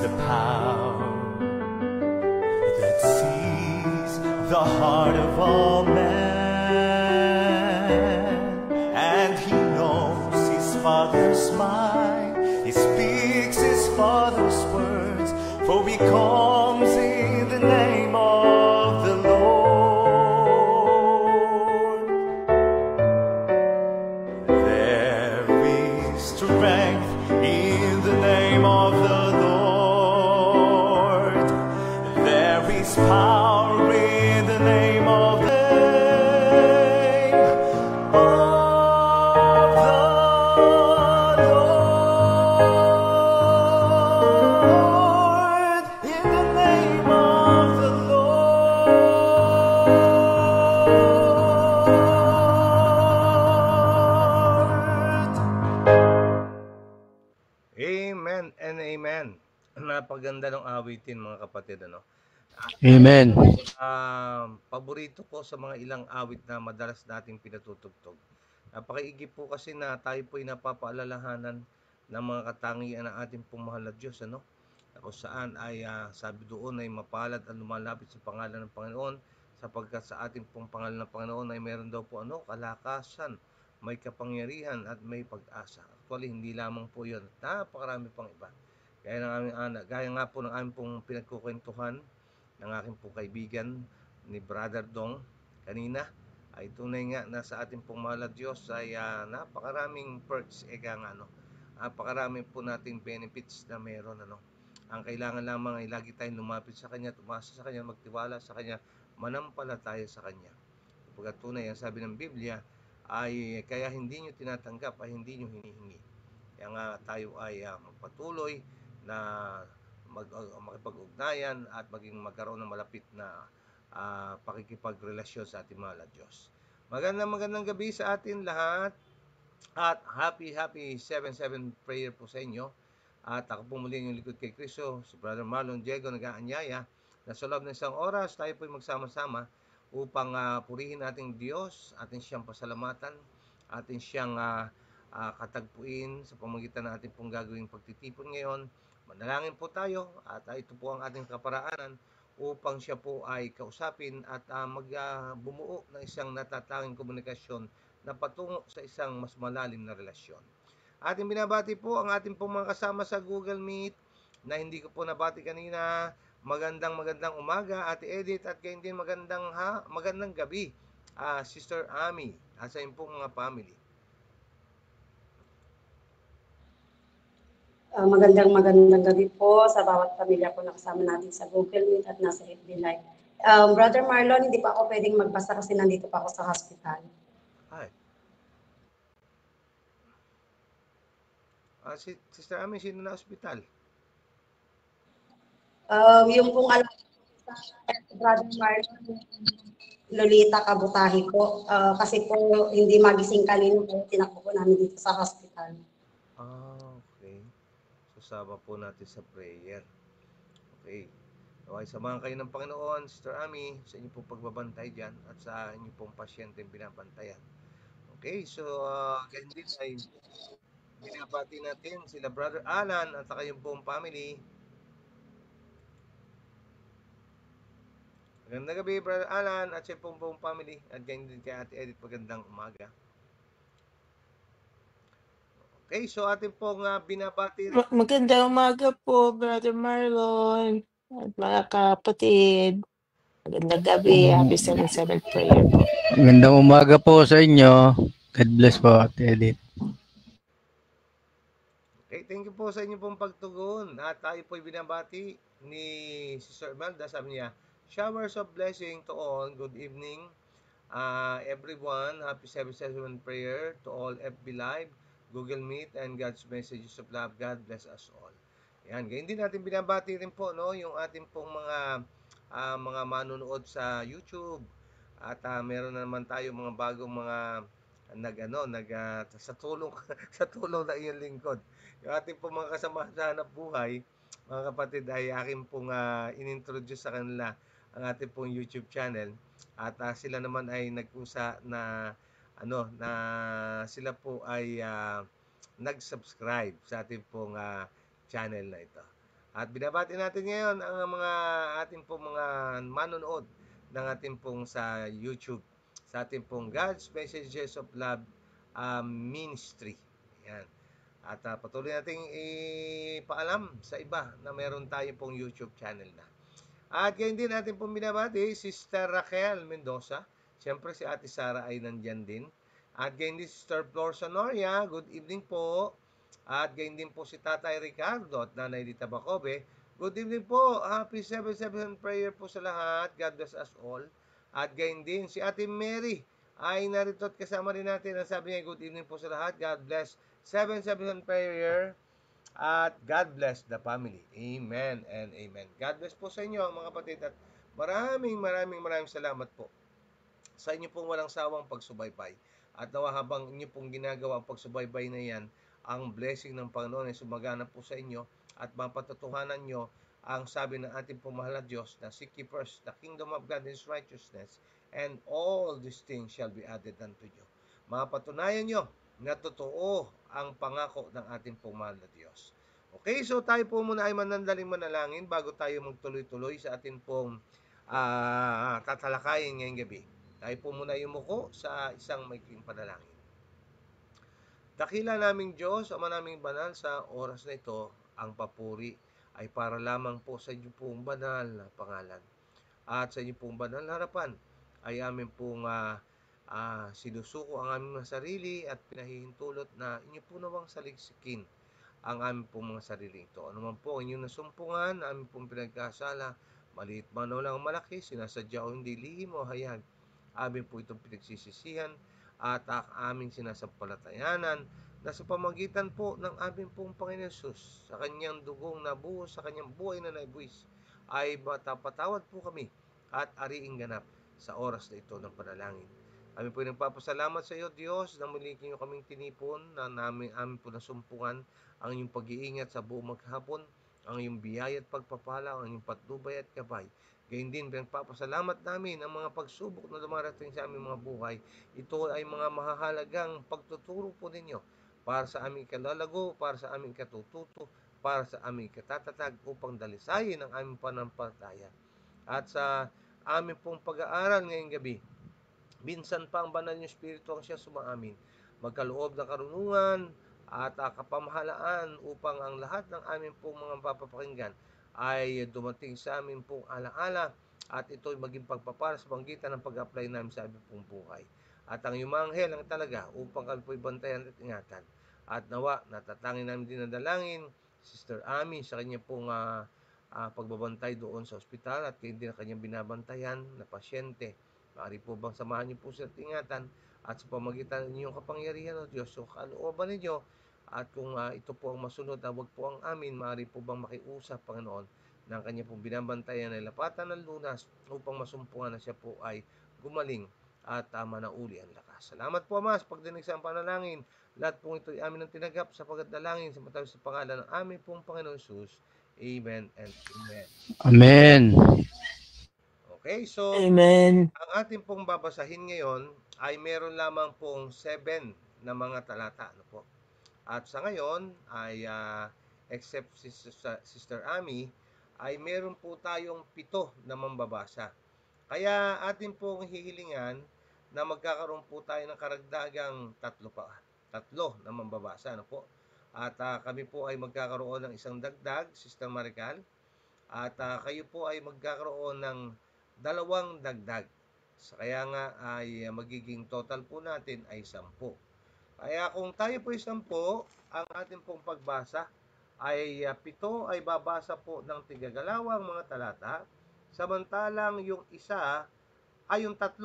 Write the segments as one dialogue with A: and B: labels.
A: the power that sees the heart of all men, and he knows his Father's mind. He speaks his Father's words, for he comes in the name of the Lord. There is strength in the name of the Lord. There is power in the name of the Lord. In the name of the Lord.
B: Amen and amen. Napaganda ng awitin, mga kapatid, ano?
C: Amen.
B: Paborito ko sa mga ilang awit na madalas nating pinatutugtog. Napakaigip po kasi na tayo po'y napapaalalahanan ng mga katangian ng ating pong mahal na Diyos, ano? Na kung saan ay sabi doon ay mapalad ang lumalapit sa pangalan ng Panginoon, sapagkat sa ating pong pangalan ng Panginoon ay meron daw po kalakasan, may kapangyarihan at may pag-asa. Actually, hindi lamang po yun. Napakarami pang iba. Gaya nga po ng aming pong pinagkukwentuhan ng aking pong kaibigan ni Brother Dong kanina, ay tunay nga na sa ating pong mahal na Diyos ay napakaraming perks, napakaraming po nating benefits na meron, ano. Ang kailangan lamang ay lagi tayong lumapit sa Kanya, tumasa sa Kanya, magtiwala sa Kanya, manampalataya sa Kanya. Kapag tunay ang sabi ng Biblia ay kaya hindi nyo tinatanggap ay hindi nyo hinihingi. Kaya nga tayo ay magpatuloy na makipag-ugnayan at magkaroon ng malapit na pakikipagrelasyon sa ating mahal na Diyos. Magandang gabi sa atin lahat at happy 7-7 prayer po sa inyo. At ako po muli yung likod kay Kristo, si Brother Marlon Diego, nag-aanyaya na sa loob ng isang oras tayo po magsama-sama upang purihin ating Diyos, ating siyang pasalamatan, ating siyang katagpuin sa pamamagitan ng ating pong gagawing pagtitipon ngayon. Manalangin po tayo at ito po ang ating kaparaanan upang siya po ay kausapin at bumuo ng isang natatanging komunikasyon na patungo sa isang mas malalim na relasyon. Ating binabati po ang ating pong mga kasama sa Google Meet na hindi ko po nabati kanina. Magandang umaga, Ate Edith, at gayon din magandang gabi, Sister Ami, sa inyong pong mga family.
D: Magandang gabi po sa bawat pamilya po na kasama natin sa Google Meet at nasa FB Live. Brother Marlon, hindi pa ako pwedeng magbasa kasi nandito pa ako sa hospital.
B: Hi. Sister Ami, sino na ospital?
D: Yung pong alam Brother Marlon, Lolita Kabutahi po. Kasi po hindi magising kanino po tinakbo po namin dito sa hospital.
B: Okay. So, sama po natin sa prayer. Okay. Okay, samahan kayo ng Panginoon, Sister Ami, sa inyong pong pagbabantay dyan at sa inyong pong pasyente binabantayan. Okay, so ganyan din ay binabati natin sila Brother Alan at saka yung buong family. Magandang gabi, Brother Alan at sa buong family. At ganyan din kay Ate Edith, magandang umaga. Okay, so ating pong binabati.
E: Magandang umaga po, Brother Marlon at mga kapatid. Magandang gabi. Happy 7-7 prayer po.
C: Magandang umaga po sa inyo. God bless po, Ate Edith.
B: Okay, thank you po sa inyong pong pagtugon. At tayo po'y binabati ni Sister Imelda. Sabi niya, showers of blessing to all. Good evening, everyone. Happy 7-7 prayer to all FB Live, Google Meet, and God's messages of love. God bless us all. Yan, ganyan din natin binabati rin po, no, yung ating pong mga manunood sa YouTube. At meron na naman tayo mga bagong mga sa tulong sa tulong ng iyong lingkod. Yung ating pong mga kasama sa hanap buhay, mga kapatid, ay aking pong inintroduce sa kanila ang ating pong YouTube channel. At sila naman ay nag-usa na na sila po ay nag-subscribe sa ating pong channel na ito. At binabati natin ngayon ang mga ating pong mga manonood ng ating pong sa YouTube, sa ating pong God's Messages of Love Ministry. Yan. At patuloy nating ipaalam sa iba na meron tayo pong YouTube channel na. At ngayon din natin pong binabati, Sister Raquel Mendoza. Siyempre si Ate Sara ay nandyan din. At ngayon din Sister Flor Sonoria, good evening po. At gayon din po si Tatay Ricardo at Nanay Lita Bacobe. Good evening po. Happy 7-7 prayer po sa lahat. God bless us all. At gayon din si Ate Mary ay narito at kasama rin natin. Ang sabi niya, good evening po sa lahat. God bless 7-7 prayer. At God bless the family. Amen and amen. God bless po sa inyo mga kapatid. At maraming salamat po sa inyo pong walang sawang pagsubaybay. At nawa habang inyo pong ginagawa ang pagsubaybay na yan, ang blessing ng Panginoon ay sumagana po sa inyo at mapatutuhanan nyo ang sabi ng ating mahal na Diyos na seek ye first the kingdom of God and His righteousness, and all these things shall be added unto you. Mapatunayan nyo na totoo ang pangako ng ating mahal na Diyos. Okay, so tayo po muna ay manandaling manalangin bago tayo magtuloy-tuloy sa ating pong tatalakayin ngayong gabi. Tayo po muna yumuko sa isang maikling panalangin. Dakila naming Diyos, Ama naming banal, sa oras na ito, ang papuri ay para lamang po sa inyo pong banal na pangalan. At sa inyo pong banal na harapan ay amin pong sinusuko ang aming mga sarili at pinahihintulot na inyo po nawang saliksikin ang aming pong mga sarili ito. Ano man po ang inyong nasumpungan, aming pong pinagkasala, maliit man o lang malaki, sinasadya o hindi, lihim o hayag, amin po itong pinagsisisihan at aming sinasampalatayanan na sa pamagitan po ng aming pong Panginoon Jesus sa kanyang dugong nabuhos sa kanyang buhay na naibuwis ay matapatawad po kami at ariing ganap sa oras na ito ng panalangin. Amin po nagpapasalamat sa iyo, Diyos, na muli kinyo kaming tinipon na amin po nasumpungan ang inyong pag-iingat sa buong maghapon, ang iyong biyaya at pagpapala, ang iyong patnubay at gabay. Gayun din, pinagpapasalamat namin ang mga pagsubok na dumarating sa aming mga buhay. Ito ay mga mahahalagang pagtuturo po ninyo para sa aming kalalago, para sa aming katututo, para sa aming katatatag upang dalisayin ang aming panampalataya. At sa aming pong pag-aaral ngayong gabi, minsan pa ang banal ng Espiritu ang siya sumaamin, magkaloob ng karunungan at kapamahalaan upang ang lahat ng aming pong mga papapakinggan ay dumating sa amin pong alaala at ito'y maging pagpapara sa panggitan ng pag-apply namin sa aming pong buhay. At ang iyong mga anghel ang talaga upang kami po'y bantayan at ingatan. At nawa, natatangin namin dinadalangin Sister Ami sa kanya pong pagbabantay doon sa ospital at kayo din ang kanyang binabantayan na pasyente. Maaari po bang samahan niyo po sa ingatan at sa pamagitan ng inyong kapangyarihan o Diyos, so kalooban ninyo. At kung ito po ang masunod na wag po ang amin, maaari po bang makiusap, Panginoon, ng kanya pong binabantayan ay lapatan ng lunas upang masumpungan na siya po ay gumaling at manauli ang lakas. Salamat po, Ama, sa pagdinig sa panalangin. Lahat po ito ay amin ang tinagap sa pagdalangin sa matawid sa pangalan ng aming pong Panginoon Jesus. Amen and amen.
C: Amen.
B: Okay, so
E: Amen.
B: ang ating pong babasahin ngayon ay meron lamang pong 7 na mga talata. Ano po? At sa ngayon ay except Sister Ami, ay meron po tayong 7 na mambabasa. Kaya atin pong hihilingan na magkakaroon po tayo ng karagdagang 3 na mambabasa. Ano po? At kami po ay magkakaroon ng isang dagdag, Sister Marical. At kayo po ay magkakaroon ng 2 dagdag. Kaya nga ay magiging total po natin ay 10. Kaya kung tayo po ay 10, ang ating pong pagbasa ay 7 ay babasa po ng tigagalawang mga talata, samantalang yung isa ay yung 3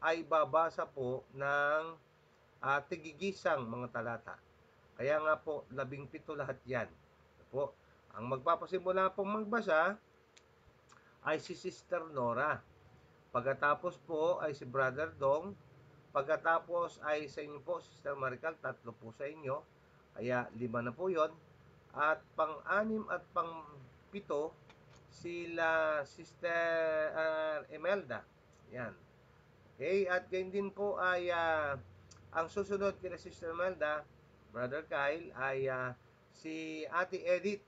B: ay babasa po ng tigigisang mga talata. Kaya nga po 17 lahat yan. Po, ang magpapasimula pong magbasa ay si Sister Nora. Pagkatapos po ay si Brother Dong. Pagkatapos ay sa inyo po, Sister Marical, 3 po sa inyo. Kaya 5 na po yon. At pang-6 at pang-7, sila Sister Emelda. Yan. Okay, at ganyan din po ay ang susunod kina Sister Emelda, Brother Kyle, ay si Ate Edith.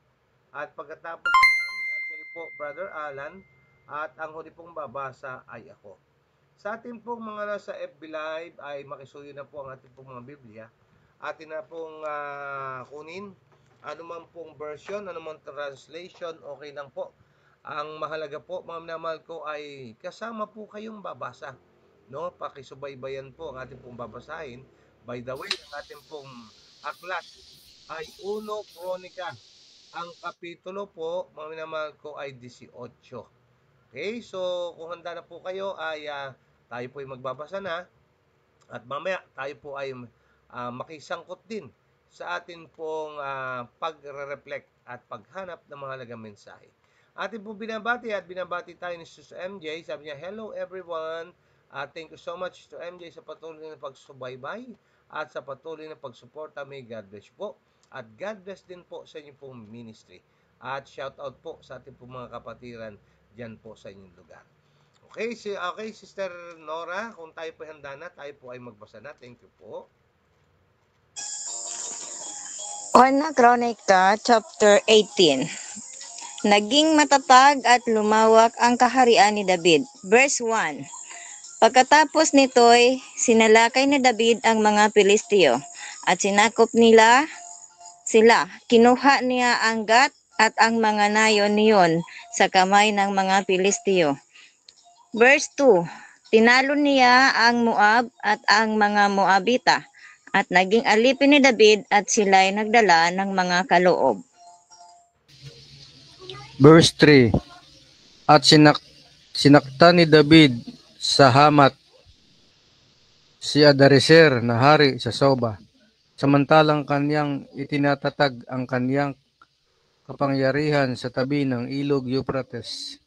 B: At pagkatapos nun ay kayo po, Brother Alan, at ang huli pong babasa ay ako. Sa ating pong mga nasa FB Live ay makisuyo na po ang ating pong mga Biblia. Atin na pong kunin anuman pong version, anuman translation, okay lang po. Ang mahalaga po, mga minamahal ko, ay kasama po kayong babasa. No? Pakisubaybayan po ang ating pong babasahin. By the way, ang ating pong aklat ay 1 Kronika. Ang kapitulo po, mga minamahal ko, ay 18. Okay, so kung handa na po kayo ay tayo po ay magbabasa na at mamaya tayo po ay makisangkot din sa atin pong pagre-reflect at paghanap ng mga halagang mensahe. Atin po binabati at binabati tayo ni Sus MJ. Sabi niya, hello everyone. Thank you so much to MJ sa patuloy na pagsubaybay at sa patuloy na pagsuporta. May God bless po. At God bless din po sa inyong pong ministry. At shout out po sa ating pong mga kapatiran dyan po sa inyong lugar. Okay, Sister Nora, kung tayo po handa na, tayo po ay magbasa na. Thank you po.
F: 1 Kronika chapter 18. Naging matatag at lumawak ang kaharian ni David. Verse 1. Pagkatapos nito'y sinalakay ni David ang mga Pilisteo at sinakop nila sila. Kinuha niya ang Gat at ang mga nayon niyon sa kamay ng mga Pilisteo. Verse 2. Tinalo niya ang Moab at ang mga Moabita at naging alipin ni David at sila'y nagdala ng mga kaloob.
C: Verse 3. At sinakta ni David sa Hamat si Adarezer na hari sa Soba, samantalang kanyang itinatatag ang kanyang kapangyarihan sa tabi ng ilog Euphrates.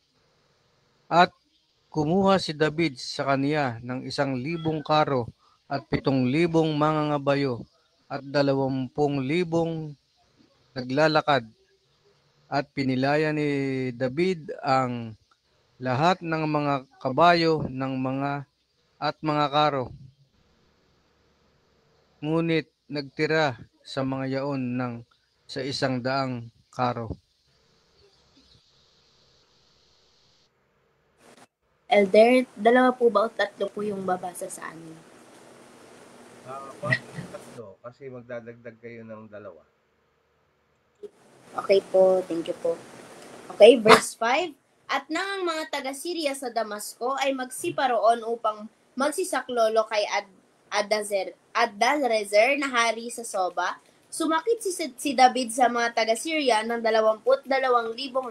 C: At kumuha si David sa kanya ng 1,000 karo at 7,000 mangangabayo at 20,000 naglalakad. At pinilaya ni David ang lahat ng mga kabayo ng mga karo. Ngunit nagtira sa mga yaon ng sa 100 karo.
G: Elder, dalawa po ba o tatlo po yung babasa sa amin?
B: Tatlo, kasi magdadagdag kayo ng 2.
G: Okay po, thank you po. Okay, verse 5. At nang ang mga taga-Syria sa Damasco ay magsiparoon upang magsisaklolo kay Adarezer na hari sa Soba, sumakit si David sa mga taga-Syria ng 22,000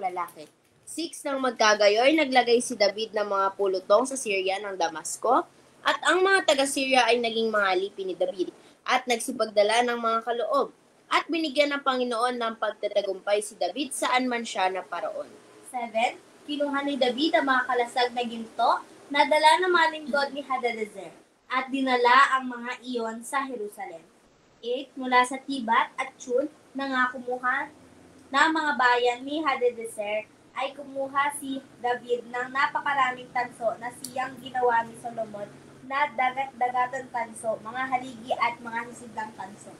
G: lalaki. 6 nang magkagayoy, naglagay si David ng mga pulutong sa Syria ng Damasco, at ang mga taga-Syria ay naging mga alipin ni David, at nagsipagdala ng mga kaloob, at binigyan ng Panginoon ng pagtatagumpay si David saan man siya naparoon.
H: 7. Kinuha ni David ang mga kalasag na ginto na dala ng mga lingkod ni Hadadezer at dinala ang mga iyon sa Jerusalem. 8. Mula sa Tibat at Chun na kumuha na mga bayan ni Hadadezer ay kumuha si David ng napakaraming tanso na siyang ginawa ni Solomon na dagat-dagatan tanso, mga haligi at mga hisidang tanso.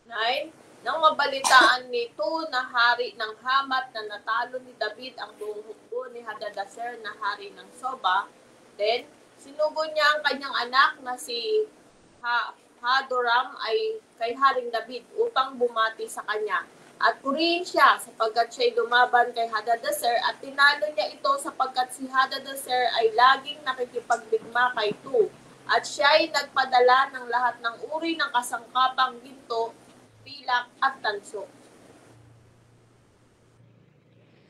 I: 9. Nang mabalitaan nito na hari ng Hamat na natalo ni David ang buong hukbo ni Hadadezer na hari ng Soba, then sinugo niya ang kanyang anak na si Hadoram ay kay Haring David upang bumati sa kanya. At purihin siya sapagkat siya'y lumaban kay Hadadezer at tinalo niya ito sapagkat si Hadadezer ay laging nakikipagdigma kay Tu. At siya'y nagpadala ng lahat ng uri ng kasangkapang ginto, pilak at tanso.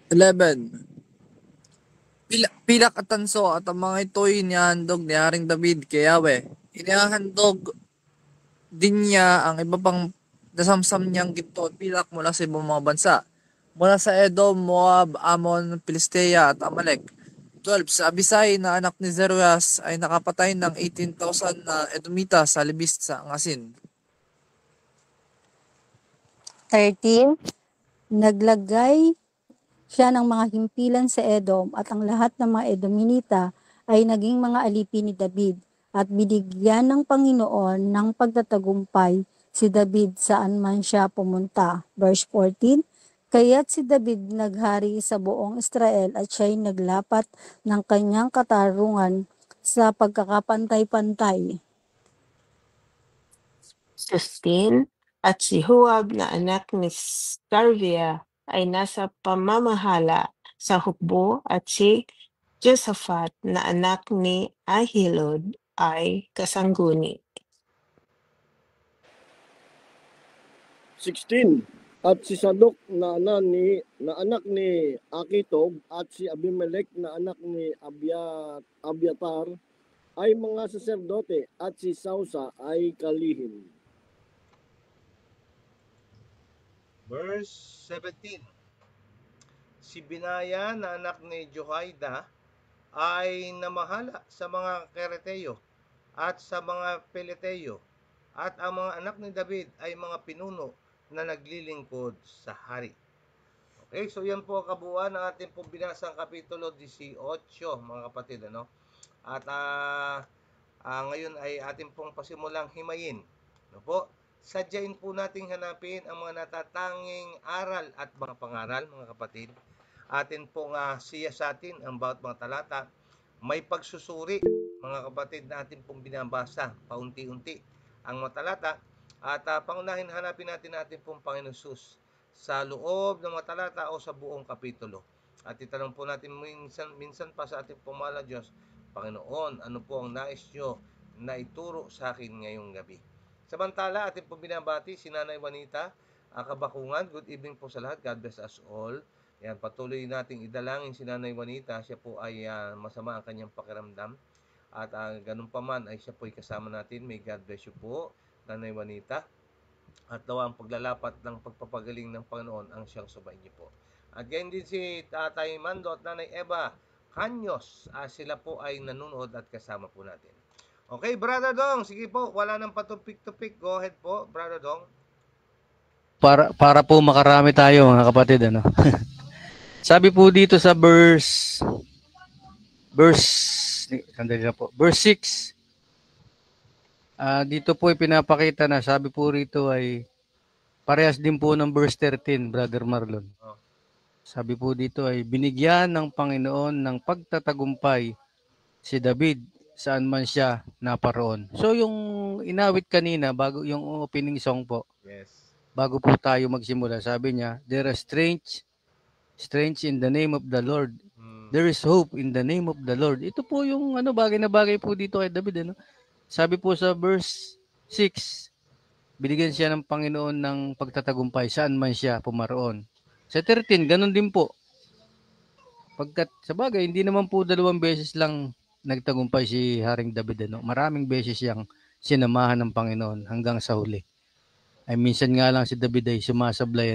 J: 11. Pilak at tanso at ang mga ito'y inihandog ni Haring David kay Yahweh. Inihandog din niya ang iba pang nasamsam niyang ginto at pilak mula sa ibang mga bansa. Mula sa Edom, Moab, Ammon, Filistea at Amalek. 12. Sa Abisai na anak ni Zeruias ay nakapatay ng 18,000 na Edomita sa libis sa Angasin.
K: 13. Naglagay siya ng mga himpilan sa Edom at ang lahat ng mga Edominita ay naging mga alipin ni David at binigyan ng Panginoon ng pagtatagumpay si David saan man siya pumunta. Verse 14. Kaya't si David naghari sa buong Israel at siya'y naglapat ng kanyang katarungan sa pagkakapantay-pantay.
E: 15. At si Huwab na anak ni Sarvia ay nasa pamamahala sa hukbo at si Josaphat na anak ni Ahilud ay kasangguni.
L: 16. At si Sadok na anak ni Akitog at si Abimelech na anak ni Abiatar ay mga saserdote at si Sausa ay kalihim.
B: Verse 17. Si Binaya na anak ni Jehoiada ay namahala sa mga Kereteyo at sa mga Peleteyo, at ang mga anak ni David ay mga pinuno na naglilingkod sa hari. Okay, so yan po ang kabuuan ng ating pong binasang kapitulo 18, mga kapatid. At ngayon ay ating pong pasimulang himayin. Sadyain po nating hanapin ang mga natatanging aral at mga pangaral, mga kapatid. Atin pong siyasatin ang bawat mga talata. May pagsusuri, mga kapatid, na atin pong binabasa paunti-unti ang mga talata. At pangunahin hanapin natin pong Panginoon Jesus sa loob ng mga talata o sa buong kapitulo. At itanong po natin minsan pa sa ating pong mahal na Diyos, Panginoon, ano po ang nais nyo na ituro sa akin ngayong gabi? Samantala, ating pong binabati si Nanay Juanita Kabakungan. Good evening po sa lahat. God bless us all. Yan, patuloy nating idalangin si Nanay Juanita. Siya po ay masama ang kanyang pakiramdam. At ganun pa man ay siya po ay kasama natin. May God bless you po, Nanay Juanita. At daw ang paglalapat ng pagpapagaling ng Panginoon ang siyang subayin niyo po. At gayon din si Tatay Mando at Nanay Eva Kanyos. Sila po ay nanonood at kasama po natin. Okay, Brother Dong, sige po, wala nang patupik-tupik. Go ahead po, Brother Dong.
C: Para po makarami tayo, mga kapatid, Sabi po dito sa verse 6, dito po ipinapakita na sabi po rito ay parehas din po ng verse 13, Brother Marlon. Sabi po dito ay binigyan ng Panginoon ng pagtatagumpay si David saan man siya naparoon. So yung inawit kanina, bago yung opening song po,
B: yes,
C: bago po tayo magsimula, sabi niya, there is strength in the name of the Lord. There is hope in the name of the Lord. Ito po yung bagay na bagay po dito kay David. Sabi po sa verse 6, binigyan siya ng Panginoon ng pagtatagumpay saan man siya pumaroon. Sa 13, ganun din po. Pagkat sa bagay, hindi naman po 2 beses lang nagtagumpay si Haring David. Maraming beses siyang sinamahan ng Panginoon hanggang sa huli. Ay minsan nga lang si David ay sumasablay.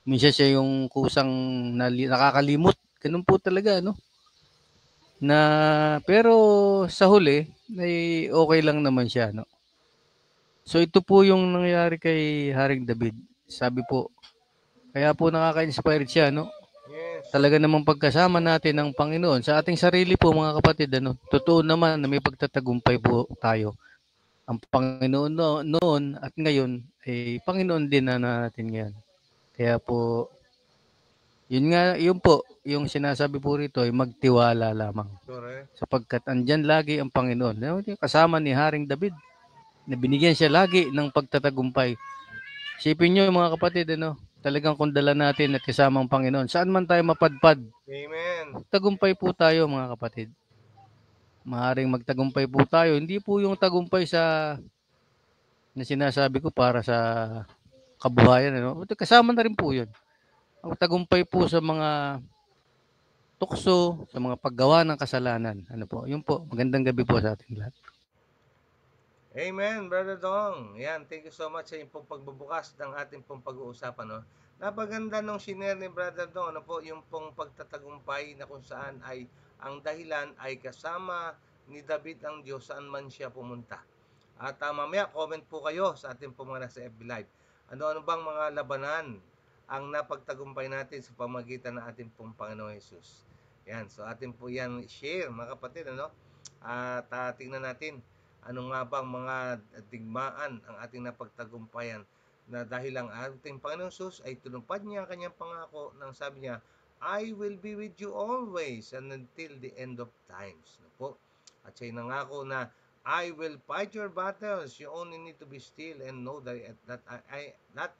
C: Minsan siya yung kusang nakakalimot. Ganun po talaga. Pero sa huli, ay okay lang naman siya. So ito po yung nangyari kay Haring David. Sabi po, kaya po nakaka-inspire siya.
B: Yes.
C: Talaga namang pagkasama natin ng Panginoon sa ating sarili po, mga kapatid, totoo naman na may pagtatagumpay po tayo. Ang Panginoon noon at ngayon ay Panginoon din na natin ngayon. Kaya po yun po yung sinasabi po rito ay magtiwala lamang.
B: Correct.
C: Sapagkat andyan lagi ang Panginoon. Kasama ni Haring David na binigyan siya lagi ng pagtatagumpay. Isipin niyo, mga kapatid, talagang kung dala natin at kasama ang Panginoon, saan man tayo mapadpad,
B: Amen,
C: tagumpay po tayo, mga kapatid. Maaring magtagumpay po tayo. Hindi po yung tagumpay na sinasabi ko para sa kabuhayan. Kasama na rin po yun. Ang tagumpay po sa mga tukso, sa mga paggawa ng kasalanan. Yun po. Magandang gabi po sa ating lahat.
B: Amen, Brother Dong. Yan, thank you so much sa inyong pagbubukas ng ating pong pag-uusapan. Napaganda nung share ni Brother Dong, yung pong pagtatagumpay na kung saan ay ang dahilan ay kasama ni David ang Diyos saan man siya pumunta. At mamaya, comment po kayo sa ating pong mga nasa FB Live. Ano bang mga labanan ang napagtagumpay natin sa pamagitan ng ating pong Panginoon Jesus? Yan, so atin po yan share, mga kapatid. At tingnan natin ano nga bang mga digmaan ang ating napagtagumpayan na dahil ang ating Panginoon Jesus ay tinupad niya ang kanyang pangako nang sabi niya, I will be with you always and until the end of times. No po? At siya nangako na I will fight your battles. You only need to be still and know that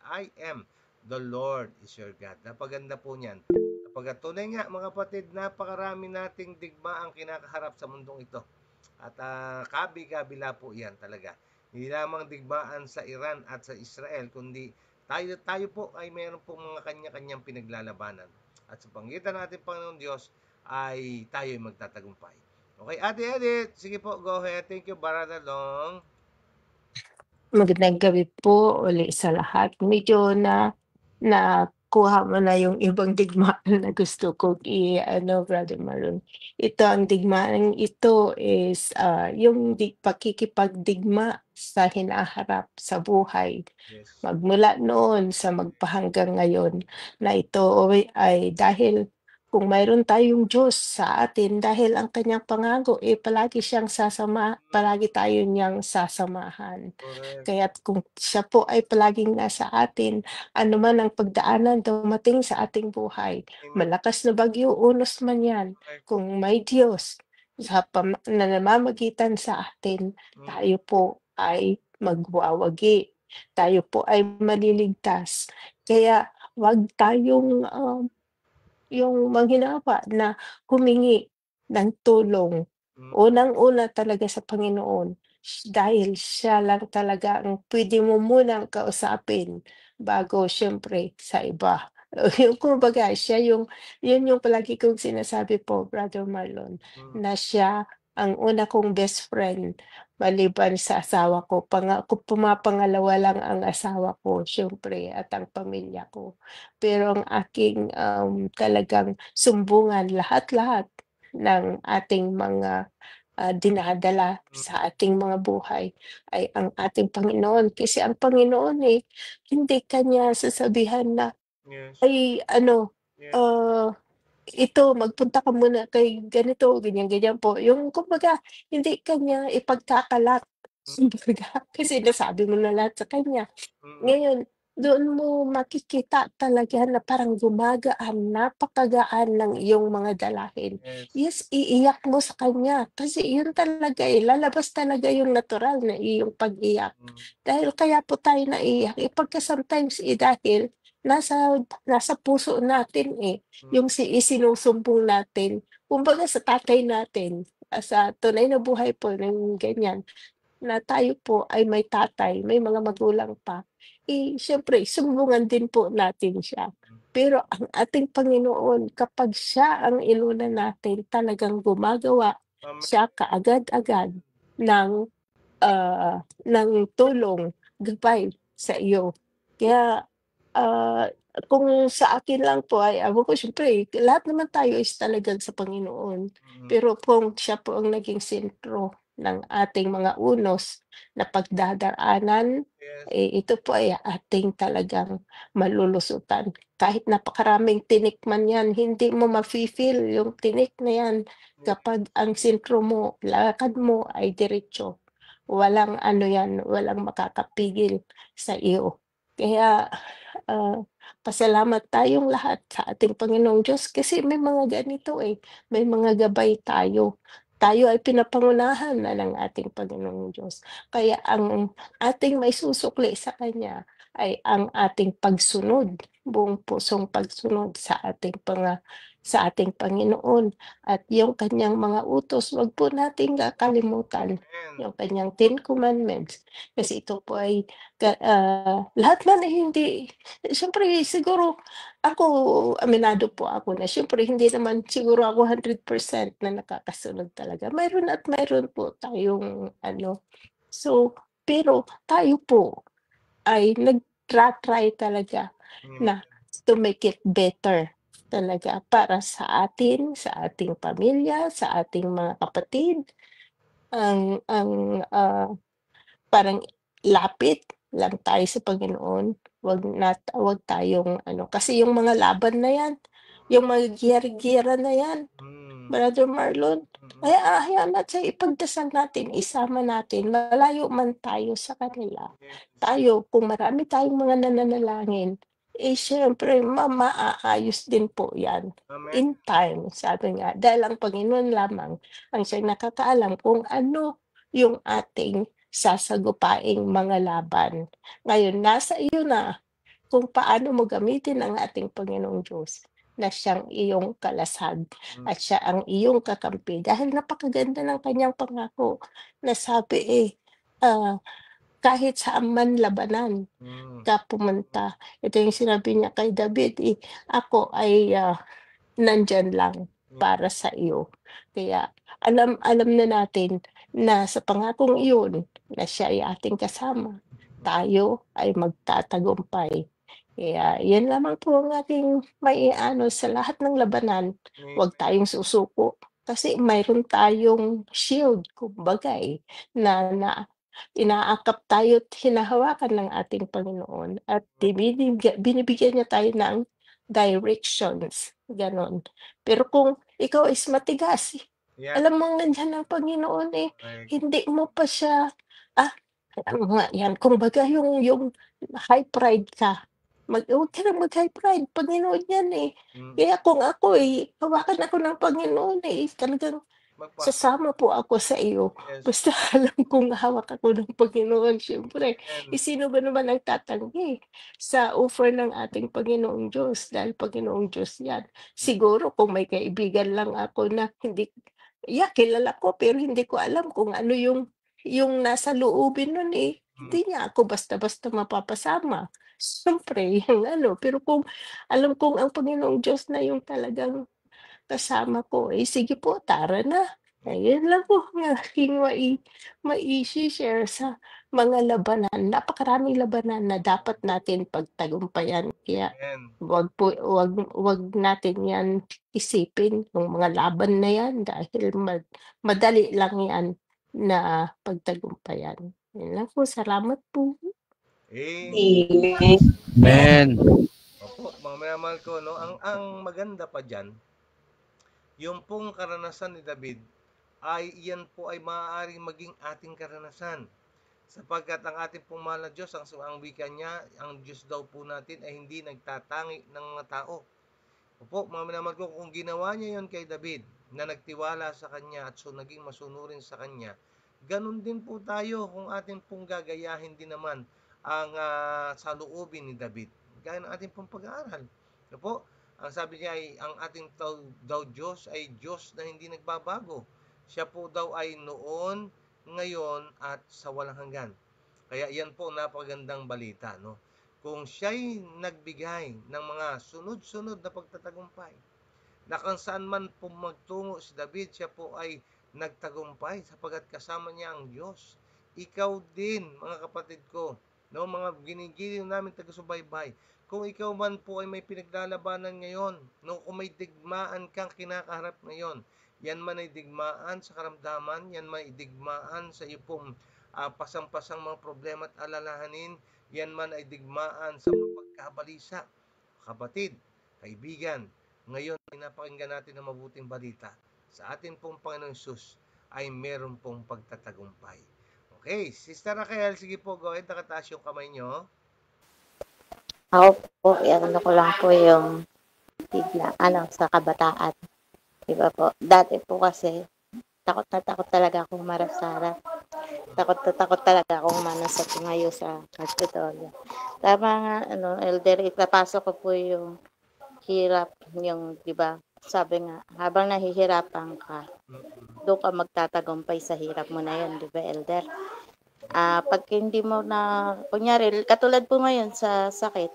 B: I am the Lord is your God. Napaganda po niyan. Kapag tunay nga mga kapatid, napakarami nating digma ang kinakaharap sa mundong ito. At kabi-kabila po yan talaga. Hindi lamang digmaan sa Iran at sa Israel, kundi tayo po ay meron pong mga kanya-kanyang pinaglalabanan. At sa pangitan natin, Panginoon Diyos, ay tayo ay magtatagumpay. Okay, Ate Edith, sige po, go ahead. Thank you, Barada Long.
E: Magandang gabi po uli sa lahat. Medyo nakuha mo na yung ibang digmaan na gusto kong Brother Maroon. Ito, ang digmaan ito is yung pakikipagdigma sa hinaharap sa buhay.
B: Yes.
E: Magmula noon sa magpahanggang ngayon na ito ay dahil kung mayroon tayong Diyos sa atin, dahil ang kanyang pangako palagi tayo niyang sasamahan.
B: Correct.
E: Kaya't kung siya po ay palaging nasa atin, ano man ang pagdaanan dumating sa ating buhay,
B: Amen.
E: malakas na bagyo, unos man yan, kung may Diyos na namamagitan sa atin, tayo po ay magwawagi, tayo po ay maliligtas. Kaya wag tayong yung manghinawa na humingi ng tulong. Unang-una talaga sa Panginoon, dahil siya lang talaga ang pwede mo munang kausapin bago siyempre sa iba. Yung kumbaga yun yung palagi kong sinasabi po, Brother Marlon, na siya ang una kong best friend maliban sa asawa ko. Pumapangalawa lang ang asawa ko, siyempre, at ang pamilya ko. Pero ang aking talagang sumbungan, lahat-lahat ng ating mga dinadala sa ating mga buhay ay ang ating Panginoon. Kasi ang Panginoon hindi kanya sasabihan na,
B: Yes.
E: ay
B: Yes.
E: ito magpunta ka muna kay ganito, ganyan-ganyan po. Yung kumbaga, hindi kanya ipagkakalat. Kumbaga, kasi nasabi mo na lahat sa kanya. Ngayon, doon mo makikita talaga na parang gumagaan, napakagaan ng iyong mga dalangin. Yes, iiyak mo sa kanya kasi yun talaga lalabas talaga yung natural na iyong pag-iyak. Dahil kaya po tayo naiiyak, pagka sometimes dahil nasa puso natin yung isinusumbong natin. Kumbaga sa tatay natin, sa tunay na buhay po ng ganyan, na tayo po ay may tatay, may mga magulang pa, siyempre sumbungan din po natin siya. Pero ang ating Panginoon, kapag siya ang inuna natin, talagang gumagawa siya kaagad-agad ng tulong, gabay sa iyo. Kaya kung sa akin lang po ay ko siyempre lahat naman tayo is talagang sa Panginoon. Pero kung siya po ang naging sentro ng ating mga unos na pagdadaanan, ito po ay ating talagang malulusutan. Kahit napakaraming tinik man yan, hindi mo mafi-feel yung tinik na yan kapag ang sentro mo, lakad mo ay diretso. Walang walang makakapigil sa iyo. Kaya pasalamat tayong lahat sa ating Panginoong Diyos kasi may mga ganito may mga gabay tayo. Tayo ay pinapangunahan na ng ating Panginoong Diyos. Kaya ang ating may susukli sa Kanya ay ang ating pagsunod, buong pusong pagsunod sa ating Panginoon at yung Kanyang mga utos. Wag po nating kakalimutan yung Kanyang 10 Commandments kasi ito po ay lahat man ay hindi. Siyempre siguro ako, aminado po ako na siyempre hindi naman siguro ako 100% na nakakasunod talaga. Mayroon at mayroon po tayong So, pero tayo po ay nagtra-try talaga na to make it better talaga para sa atin, sa ating pamilya, sa ating mga kapatid. Parang lapit lang tayo sa Panginoon. Wag tayong kasi yung mga laban na yan, yung mga giyera-giyera na yan, Brother Marlon. Kaya hayaan natin ipagdasal natin, isama natin, malayo man tayo sa kanila. Tayo, kung marami tayong mga nananalangin, syempre maaayos din po yan.
B: Amen.
E: In time, sabi nga, dahil ang Panginoon lamang ang siyang nakakaalam kung ano yung ating sasagupaing mga laban. Ngayon, nasa iyo na kung paano mo gamitin ang ating Panginoong Diyos na siyang iyong kalasag at siya ang iyong kakampi. Dahil napakaganda ng kanyang pangako na sabi kahit saan man labanan ka pumunta. Ito yung sinabi niya kay David, ako ay nandyan lang para sa iyo. Kaya alam na natin na sa pangakong iyon na siya ay ating kasama, tayo ay magtatagumpay. Kaya yan lamang po ang aking maiano sa lahat ng labanan. Huwag tayong susuko kasi mayroon tayong shield, kumbaga na inaakap tayo at hinahawakan ng ating Panginoon at binibigyan niya tayo ng directions, ganon. Pero kung ikaw is matigas,
B: Yeah.
E: alam mo nandiyan ang Panginoon hindi mo pa siya, alam mo nga yan, kumbaga yung high pride ka, huwag ka na mag-high pride, Panginoon yan Kaya kung ako hawakan ako ng Panginoon talagang sasama po ako sa iyo.
B: Yes.
E: Basta alam kong hawak ako ng Panginoon, siyempre.
B: Amen.
E: Sino ba naman ang tatanggi sa offer ng ating Panginoong Diyos? Dahil Panginoong Diyos yan. Siguro kung may kaibigan lang ako na kilala ko pero hindi ko alam kung ano yung nasa loobin nun Hindi niya ako basta-basta mapapasama. Siyempre, pero kung alam kong ang Panginoong Diyos na yung talagang kasama ko, sige po, tara na. Ayun lang po ang aking mai-share sa mga labanan. Napakaraming labanan na dapat natin pagtagumpayan. Kaya wag natin yan isipin yung mga laban na yan dahil madali lang yan na pagtagumpayan. Yun lang po. Salamat po.
D: Amen.
C: Amen.
B: Opo, mga minamahal ko, no? Ang maganda pa dyan, yung pong karanasan ni David, yan po ay maaaring maging ating karanasan. Sapagkat ang ating pong mahal na Diyos, ang wika niya, ang Diyos daw po natin ay hindi nagtatangi ng mga tao. Opo, mga minamahal ko, kung ginawa niya yon kay David, na nagtiwala sa kanya at naging masunurin sa kanya, ganun din po tayo kung ating pong gagayahin din naman ang saloobin ni David. Gaya ng ating pong pag-aaral. Opo, ang sabi niya ay ang ating daw Diyos ay Diyos na hindi nagbabago. Siya po daw ay noon, ngayon at sa walang hanggan. Kaya yan po napakagandang balita, no? Kung siya'y nagbigay ng mga sunod-sunod na pagtatagumpay, na kung saan man po magtungo si David, siya po ay nagtagumpay sapagkat kasama niya ang Diyos. Ikaw din, mga kapatid ko, no, mga ginigiliw namin taga-subaybay, kung ikaw man po ay may pinaglalabanan ngayon, no, kung may digmaan kang kinakaharap ngayon, yan man ay digmaan sa karamdaman, yan man ay digmaan sa iyo pong pasang-pasang mga problema at alalahanin, yan man ay digmaan sa mga pagkabalisa. Kapatid, kaibigan, ngayon ay napakinggan natin ang mabuting balita. Sa atin pong Panginoong Hesus ay meron pong pagtatagumpay. Okay, Sister Raquel, sige po, go ahead, nakataas yung kamay nyo.
M: Ako po, ano ko lang po yung bigla, sa kabataan. Diba po? Dati po kasi, takot na takot talaga akong marasara. Takot na takot talaga akong manasat ngayon sa Kapitolyo. Tama nga, Elder, ipapasok ko po yung hirap, yung, diba, sabi nga, habang nahihirapan ka, doon ka magtatagumpay sa hirap mo na yun, diba, Elder? Pag hindi mo na, kunyari, katulad po ngayon sa sakit,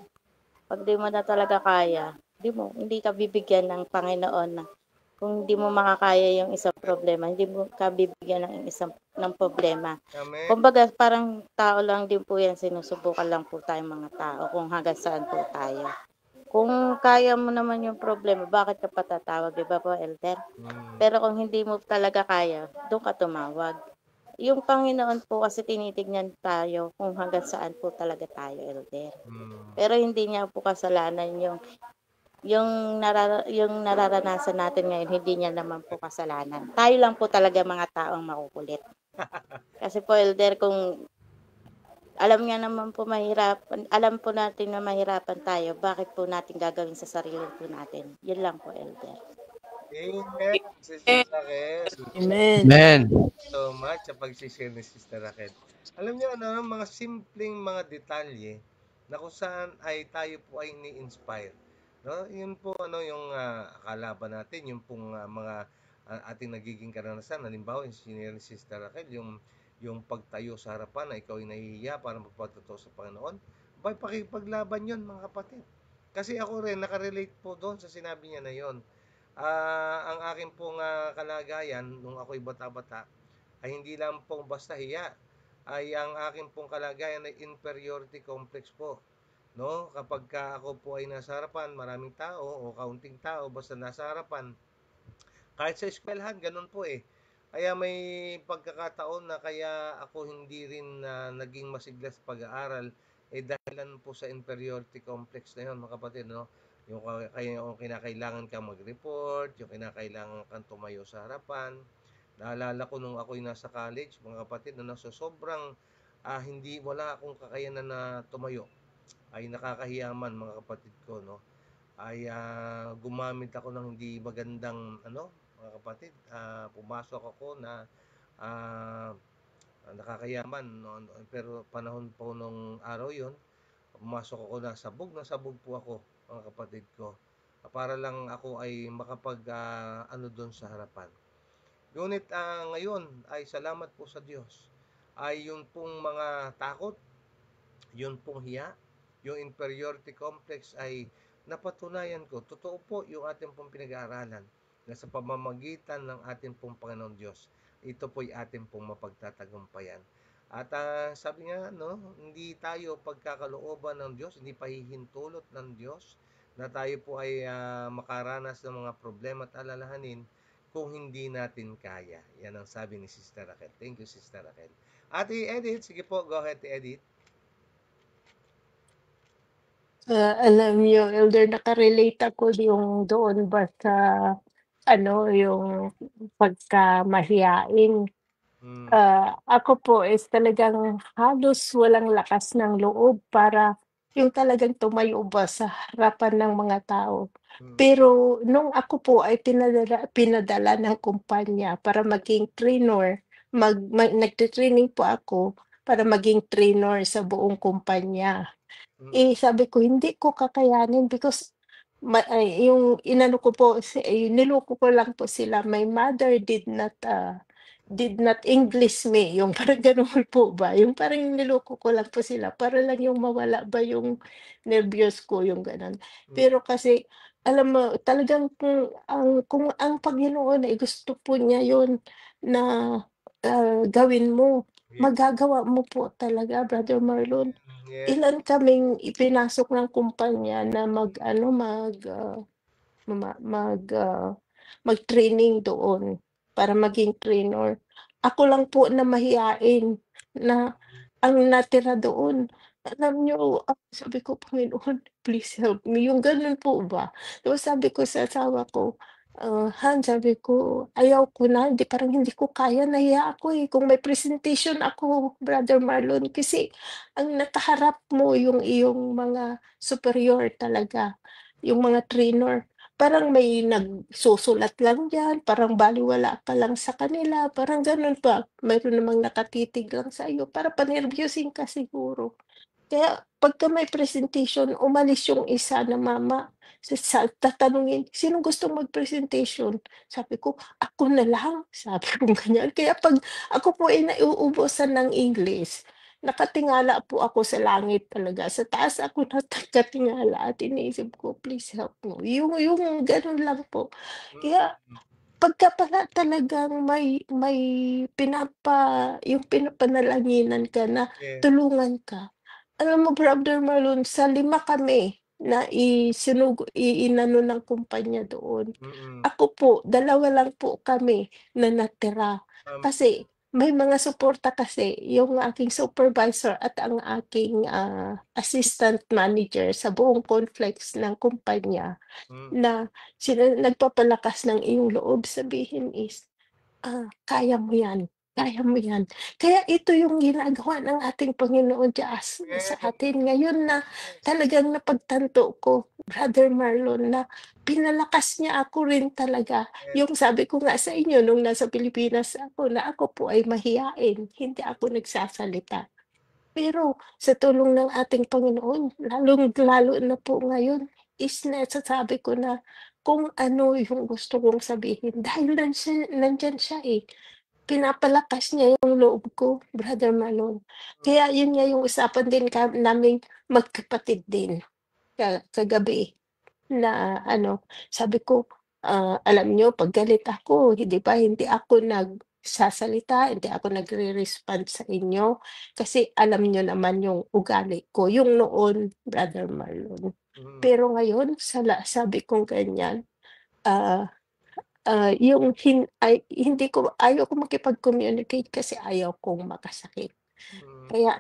M: pag di mo na talaga kaya, hindi ka bibigyan ng Panginoon na kung hindi mo makakaya yung isang problema, hindi mo ka bibigyan ng problema.
B: Amen.
M: Kumbaga, parang tao lang din po yan, sinusubukan lang po tayong mga tao kung hanggang saan po tayo. Kung kaya mo naman yung problema, bakit ka patatawag, di ba po, Elder? Pero kung hindi mo talaga kaya, doon ka tumawag. Yung Panginoon po kasi tinitignan tayo kung hanggang saan po talaga tayo, Elder. Pero hindi niya po kasalanan yung yung nararanasan natin ngayon, hindi niya naman po kasalanan. Tayo lang po talaga mga taong makukulit. Kasi po, Elder, kung alam nga naman po alam po natin na mahirapan tayo, bakit po natin gagawin sa sarili po natin? Yun lang po, Elder.
B: Amen, Sister Raquel.
E: Amen.
C: Amen.
B: So much sa pagsishare ni Sister Raquel. Alam niyo, mga simpleng mga detalye na kung saan ay tayo po ay ni-inspire. No? Yun po yung akala ba natin, yung pong mga ating nagiging karanasan. Halimbawa, yung sinire ni Sister Raquel, yung pagtayo sa harapan na ikaw ay nahihiya para magpatotoo sa Panginoon. Pakipaglaban yun, mga kapatid. Kasi ako rin, nakarelate po doon sa sinabi niya na yun. Ang akin pong kalagayan nung ako'y bata-bata ay hindi lang pong basta hiya, ay ang akin pong kalagayan ay inferiority complex po. No? Kapag ako po ay nasa harapan, maraming tao o kaunting tao, basta nasa harapan, kahit sa eskwelahan, ganun po eh. Kaya may pagkakataon na kaya ako hindi rin naging masigla sa pag-aaral, dahilan po sa inferiority complex na yun, mga kapatid, no? Yung kinakailangan kang mag-report, yung kinakailangan kang tumayo sa harapan. Naalala ko nung ako'y nasa college, mga kapatid, na sobrang wala akong kakayanan na tumayo. Ay nakakahiyaman, mga kapatid ko, no? Ay gumamit ako ng hindi magandang, mga kapatid, pumasok ako na nakakayaman, no? Pero panahon po nung araw yon, pumasok ako na sabog po ako, mga kapatid ko, para lang ako ay makapag doon sa harapan. Ngunit ngayon ay salamat po sa Diyos, ay yun pong mga takot, yun pong hiya, yung inferiority complex ay napatunayan ko. Totoo po yung ating pong pinag-aaralan na sa pamamagitan ng ating pong Panginoon Diyos, ito po'y ating pong mapagtatagumpayan. At sabi nga, hindi tayo pagkakalooban ng Diyos, hindi pahihintulot ng Diyos na tayo po ay makaranas ng mga problema at alalahanin kung hindi natin kaya. Yan ang sabi ni Sister Raquel. Thank you, Sister Raquel. Ate Edith, sige po, go ahead, Edith.
E: Alam niyo, Elder, nakarelate ako yung doon ba sa yung pagkamahiyain. Ako po is talagang halos walang lakas ng loob para yung talagang tumayo ba sa harapan ng mga tao. Pero nung ako po ay pinadala ng kumpanya para maging trainer, nagte-training po ako para maging trainer sa buong kumpanya. Sabi ko hindi ko kakayanin because yung inano ko po niloko ko lang po sila. My mother did not English me, yung parang gano'n po ba, yung parang niloko ko lang po sila para lang yung mawala ba yung nervyos ko, yung gano'n. Pero kasi alam mo talagang kung ang Panginoon ay gusto po niya yun na gawin mo, magagawa mo po talaga, Brother Marlon. Ilan kaming ipinasok ng kumpanya na mag-training doon para maging trainer. Ako lang po na mahiyain na ang natira doon. Alam niyo, sabi ko, Panginoon, please help me. Yung gano'n po ba? Tapos sabi ko sa asawa ko, Han, sabi ko, ayaw ko na, parang hindi ko kaya, nahiya ako eh. Kung may presentation ako, Brother Marlon, kasi ang nakaharap mo yung iyong mga superior talaga, yung mga trainer. Parang may nagsusulat lang diyan, parang balewala ka lang sa kanila, parang gano'n ba. Mayroon namang nakatitig lang sa iyo para panerbyusin ka siguro. Kaya pagka may presentation, umalis yung isa na mama, tatanungin, "Sinong gustong mag-presentation?" Sabi ko, "Ako na lang." Sabi kong ganyan. Kaya 'pag ako po ay nauubusan ng English, nakatingala po ako sa langit talaga, sa taas ako nakatingala at iniisip ko, "Please help mo." Yung gano'n lang po. Kaya pagka pala talagang may yung pinapanalangininan ka na tulungan ka. Alam mo, Brother Marlon, sa 5 kami na inano ng kumpanya doon. Ako po, 2 lang po kami na natira. Kasi may mga suporta kasi yung aking supervisor at ang aking assistant manager sa buong complex ng kumpanya na sila nagpapalakas ng iyong loob. Sabihin is, kaya mo yan, kaya mo yan. Kaya ito yung ginagawa ng ating Panginoon Diyos sa atin ngayon na talagang napagtanto ko, Brother Marlon, na pinalakas niya ako rin talaga. Yung sabi ko nga sa inyo nung nasa Pilipinas ako na ako po ay mahiyain, hindi ako nagsasalita. Pero sa tulong ng ating Panginoon, lalong-lalo na po ngayon, is nasasabi ko na kung ano yung gusto kong sabihin dahil nandyan siya eh. Pinapalakas niya yung loob ko, Brother Marlon. Kaya yun nga yung usapan din naming magkapatid din kagabi na sabi ko, alam nyo, pag galit ako, hindi ako nagsasalita, hindi ako nagre-respond sa inyo kasi alam nyo naman yung ugali ko, yung noon, Brother Marlon. Pero ngayon, sabi kong ganyan, ayaw ko makipag-communicate kasi ayaw kong makasakit. Kaya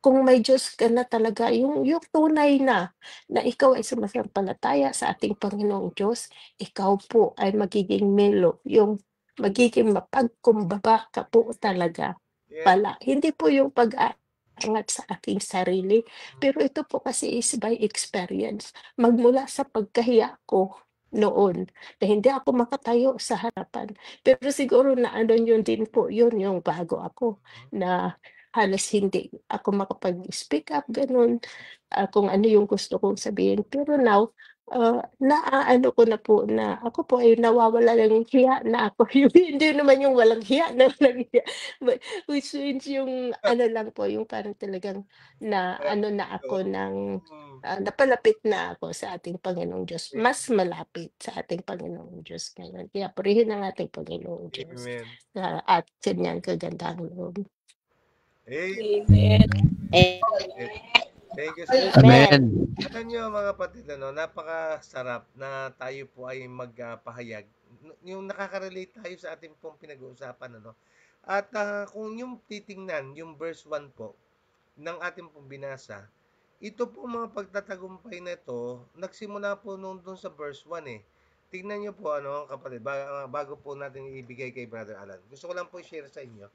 E: kung may Diyos ka na talaga, yung tunay na ikaw ay sumasampalataya sa ating Panginoong Diyos, ikaw po ay magiging melo, yung magiging mapagkumbaba ka po talaga pala. Hindi po yung pag-aangat sa aking sarili, pero ito po kasi is by experience. Magmula sa pagkahiya ko noon, na hindi ako makatayo sa harapan. Pero siguro na yun din po, yun yung bago ako, na halos hindi ako makapag-speak up, ganun, kung ano yung gusto kong sabihin. Pero now, naaano ko na po na ako po ay nawawala ng hiya na ako. Hindi naman yung walang hiya na walang hiya. Which means yung lang po, yung parang talagang na ako ng napalapit na ako sa ating Panginoong Diyos. Mas malapit sa ating Panginoong Diyos ngayon. Kaya purihin ang ating Panginoong Diyos. At kanyang kagandang loob.
I: Amen.
B: Thank you, sir.
C: Amen.
B: Alam nyo mga kapatid, napakasarap na tayo po ay magpahayag. Yung nakaka-relate tayo sa ating pong pinag-uusapan. At kung yung titingnan, yung verse 1 po, ng ating pong binasa, ito po mga pagtatagumpay na ito, nagsimula po doon sa verse 1 eh. Tingnan nyo po, kapatid, bago po natin ibigay kay Brother Alan. Gusto ko lang po i-share sa inyo.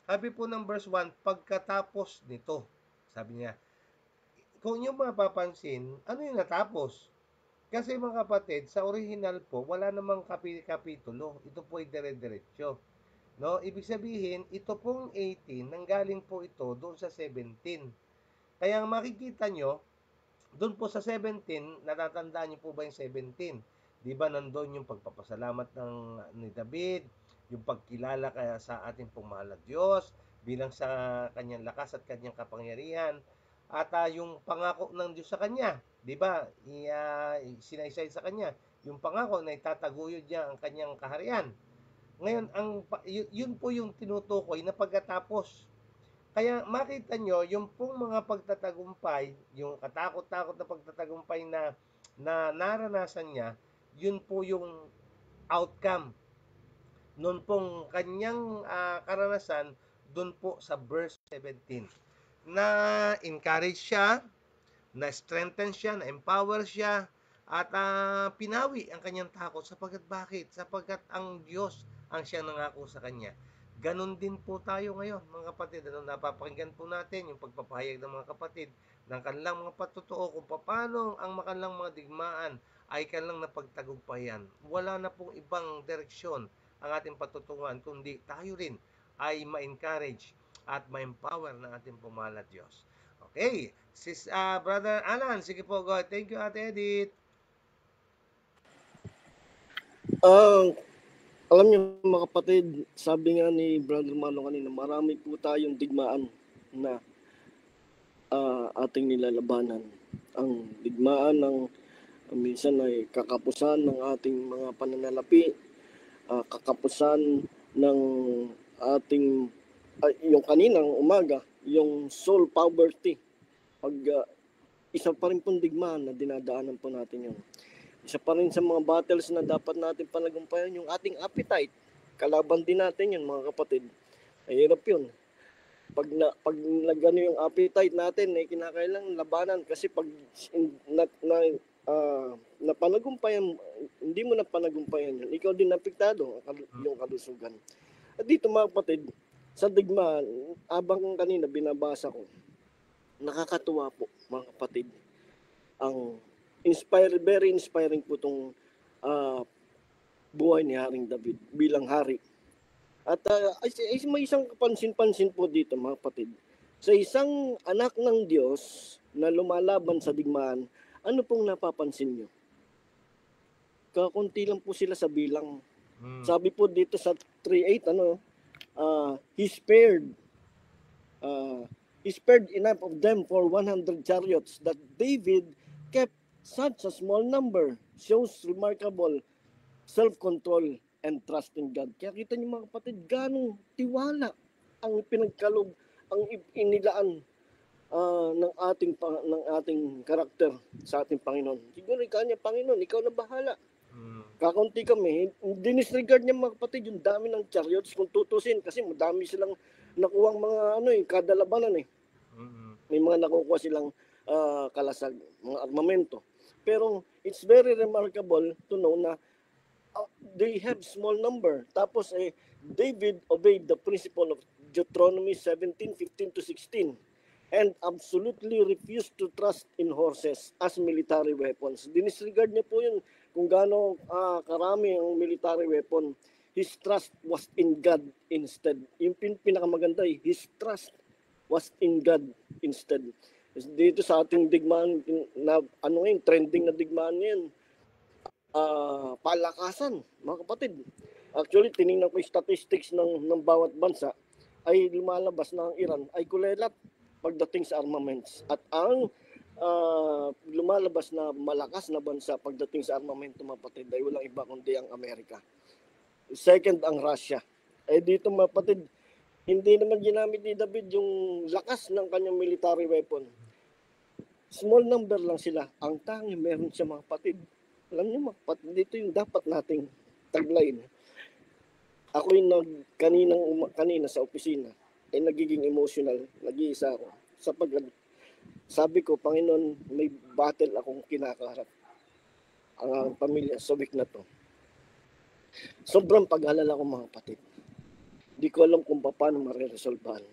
B: Sabi po ng verse 1, pagkatapos nito, sabi niya, kung yung mapapansin, ano yung natapos? Kasi mga kapatid, sa original po, wala namang kapitulo. Ito po ay dire-diretso. No? Ibig sabihin, ito pong 18, nanggaling po ito doon sa 17. Kaya makikita nyo, doon po sa 17, natatandaan nyo po ba yung 17? Di ba nandun yung pagpapasalamat ni David, yung pagkilala kaya sa ating pong mahal na Diyos, bilang sa kanyang lakas at kanyang kapangyarihan, at yung pangako ng Diyos sa kanya, di ba? Sinaysay sa kanya, yung pangako na itataguyod niya ang kanyang kaharian. Ngayon, yun po yung tinutukoy na pagkatapos. Kaya makita nyo, yung pong mga pagtatagumpay, yung katakot-takot na pagtatagumpay na naranasan niya, yun po yung outcome noon pong kanyang karanasan doon po sa verse 17. Na encourage siya, na strengthen siya, na empower siya, at pinawi ang kanyang takot. Sapagkat bakit? Sapagkat ang Diyos ang siyang nangako sa kanya. Ganon din po tayo ngayon, mga kapatid. Napapakinggan po natin yung pagpapahayag ng mga kapatid ng kanilang mga patutuo kung paano ang kanilang mga digmaan ay kanilang napagtagumpayan. Wala na pong ibang direksyon ang ating patutunguhan, kundi tayo rin ay ma-encourage at ma-empower ng ating pumahal na Diyos. Okay, Brother Alan, sige po, go. Thank you, Ate Edith.
L: Alam niyo mga kapatid, sabi nga ni Brother Marlon kanina, marami po tayong digmaan na ating nilalabanan. Ang digmaan ng minsan ay kakapusan ng ating mga pananalapi, kakapusan ng ating yung kaninang umaga, yung soul poverty. Isa pa rin pong digmaan na dinadaanan po natin yun. Isa pa rin sa mga battles na dapat natin panagumpayan yung ating appetite. Kalaban din natin yun mga kapatid. Mahirap yun. Pag nagano yung appetite natin, kinakailangan labanan kasi pag napanagumpayan, hindi mo napanagumpayan yun, ikaw din apektado yung kalusugan. At dito mga kapatid, sa digmaan, abang kanina binabasa ko, nakakatuwa po mga kapatid. Ang very inspiring po itong buhay ni Haring David bilang hari. At may isang kapansin-pansin po dito mga kapatid. Sa isang anak ng Diyos na lumalaban sa digmaan, ano pong napapansin nyo? Kakunti lang po sila sa bilang. Sabi po dito sa 3:8, he spared enough of them for 100 chariots that David kept such a small number. Shows remarkable self-control and trust in God. Kaya kita niyo mga kapatid, ganong tiwala ang pinagkalob, ang inilaan ng ating karakter sa ating Panginoon. Siguro kanya, Panginoon, ikaw na bahala. Kakunti kami, dinisregard niya mga kapatid yung dami ng chariots kung tutusin kasi madami silang nakuwang mga kadalabanan . May mga nakukuha silang kalasag, mga armamento. Pero it's very remarkable to know na they have small number. Tapos David obeyed the principle of Deuteronomy 17:15-16 and absolutely refused to trust in horses as military weapons. Dinisregard niya po yun kung gaano karami ang military weapon. His trust was in God instead. Yung pinakamaganda his trust was in God instead. Dito sa ating digmaan na trending na digmaan ngayon, palakasan, mga kapatid. Actually, tinignan ko yung statistics ng bawat bansa, ay lumalabas na ang Iran ay kulelat pagdating sa armaments. At ang lumalabas na malakas na bansa pagdating sa armamento, mga kapatid, ay walang iba kundi ang Amerika. Second, ang Russia. Dito, mga kapatid, hindi naman ginamit ni David yung lakas ng kanyang military weapon. Small number lang sila. Ang tangi meron siya, mga kapatid. Alam niyo, dito yung dapat nating tagline. Ako yung kanina sa opisina, ay nagiging emotional, nag-iisa ako. Sabi ko, Panginoon, may battle akong kinakaharap. Ang pamilya sa week na to. Sobrang pag-alala ko, mga kapatid. Di ko alam kung paano mariresolbahan.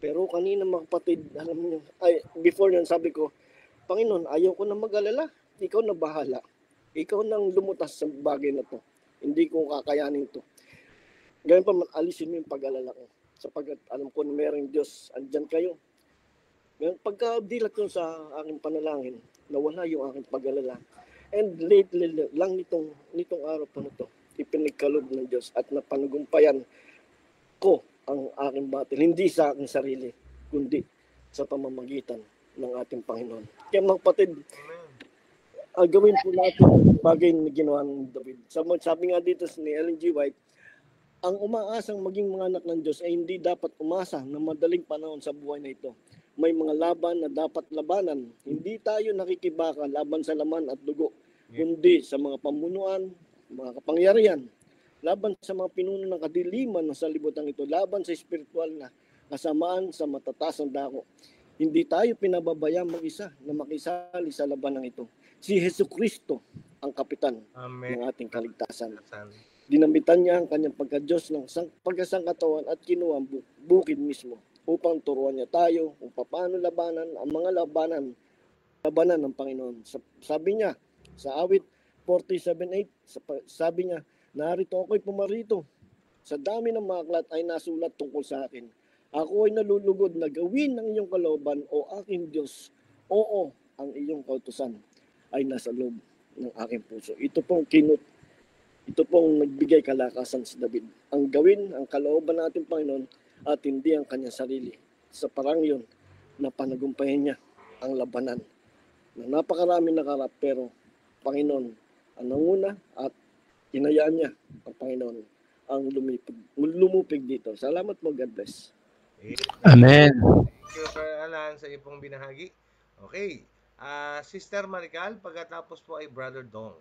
L: Pero kanina, mga kapatid, alam niyo, before yan sabi ko, Panginoon, ayaw ko na mag-alala. Ikaw na bahala. Ikaw nang lumutas sa bagay na to. Hindi ko kakayanin to. Ganyan pa man, alisin mo yung pag-alala ko. Sapagkat alam ko na mayroong Diyos, andyan kayo. Ngayon, pagka-dilat ko sa aking panalangin, nawala yung aking pag-alala. And lately lang nitong araw pa na to, ipinagkalob ng Diyos at napanagumpayan ko ang aking battle. Hindi sa aking sarili, kundi sa pamamagitan ng ating Panginoon. Kaya mga kapatid, gawin po natin bagay na ginawa ng David. Sabi nga dito ni Ellen G. White, ang umaasang maging mga anak ng Diyos ay hindi dapat umasa na madaling panahon sa buhay na ito. May mga laban na dapat labanan. Hindi tayo nakikibaka laban sa laman at dugo, kundi sa mga pamunuan, mga kapangyarihan, laban sa mga pinuno ng kadiliman ng salibutan ito, laban sa espiritual na kasamaan sa matatas ng dako. Hindi tayo pinababayang mag-isa na makisali sa labanang ito. Si Jesucristo ang kapitan ng ating kaligtasan. Dinamitan niya ang kanyang pagka-Diyos ng pagkasangkatawan at kinuha ang bukid mismo upang turuan niya tayo kung paano labanan ang mga labanan ng Panginoon. Sabi niya sa awit 47:8, sabi niya, narito ako'y pumarito. Sa dami ng mga aklat ay nasulat tungkol sa akin. Ako ay nalulugod na gawin ang iyong kalooban o aking Diyos. Oo, ang iyong kautusan ay nasa loob ng aking puso. Ito pong nagbigay kalakasan sa David. Ang gawin, ang kalooban natin Panginoon at hindi ang kanyang sarili. Sa parang yun, na panagumpayan niya ang labanan. Na napakarami nakarap, pero Panginoon ang nanguna at hinayaan niya ang Panginoon ang lumupig dito. Salamat mo, God bless.
C: Amen.
B: Thank you, Sir Alan, sa iyong binahagi. Okay. Sister Marical, pagkatapos po ay Brother Dong.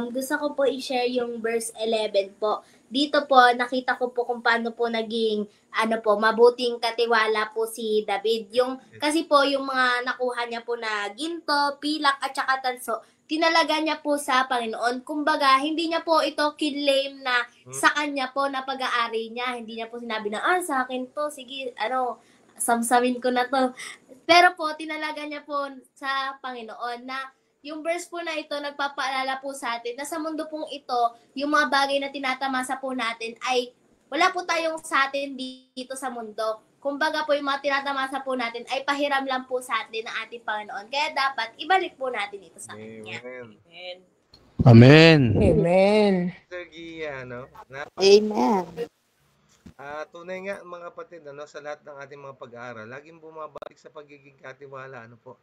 H: Gusto ko po i-share yung verse 11 po. Dito po, nakita ko po kung paano po naging, mabuting katiwala po si David. Kasi po, yung mga nakuha niya po na ginto, pilak, at saka tanso, tinalaga niya po sa Panginoon. Kumbaga, hindi niya po ito kinlaim na sa kanya po na pag-aari niya. Hindi niya po sinabi na, sa akin to, sige, samsamin ko na to. Pero po, tinalaga niya po sa Panginoon na yung verse po na ito nagpapaalala po sa atin na sa mundo pong ito, yung mga bagay na tinatamasa po natin ay wala po tayong sa atin dito sa mundo. Kumbaga po yung mga tinatamasa po natin ay pahiram lang po sa atin ng ating Panginoon. Kaya dapat ibalik po natin ito sa Kanya.
B: Amen.
C: Amen.
E: Amen.
B: Sister Gia,
M: Amen.
B: Tunay nga mga kapatid, sa lahat ng ating mga pag-aaral, laging bumabalik sa pagiging katiwala, po.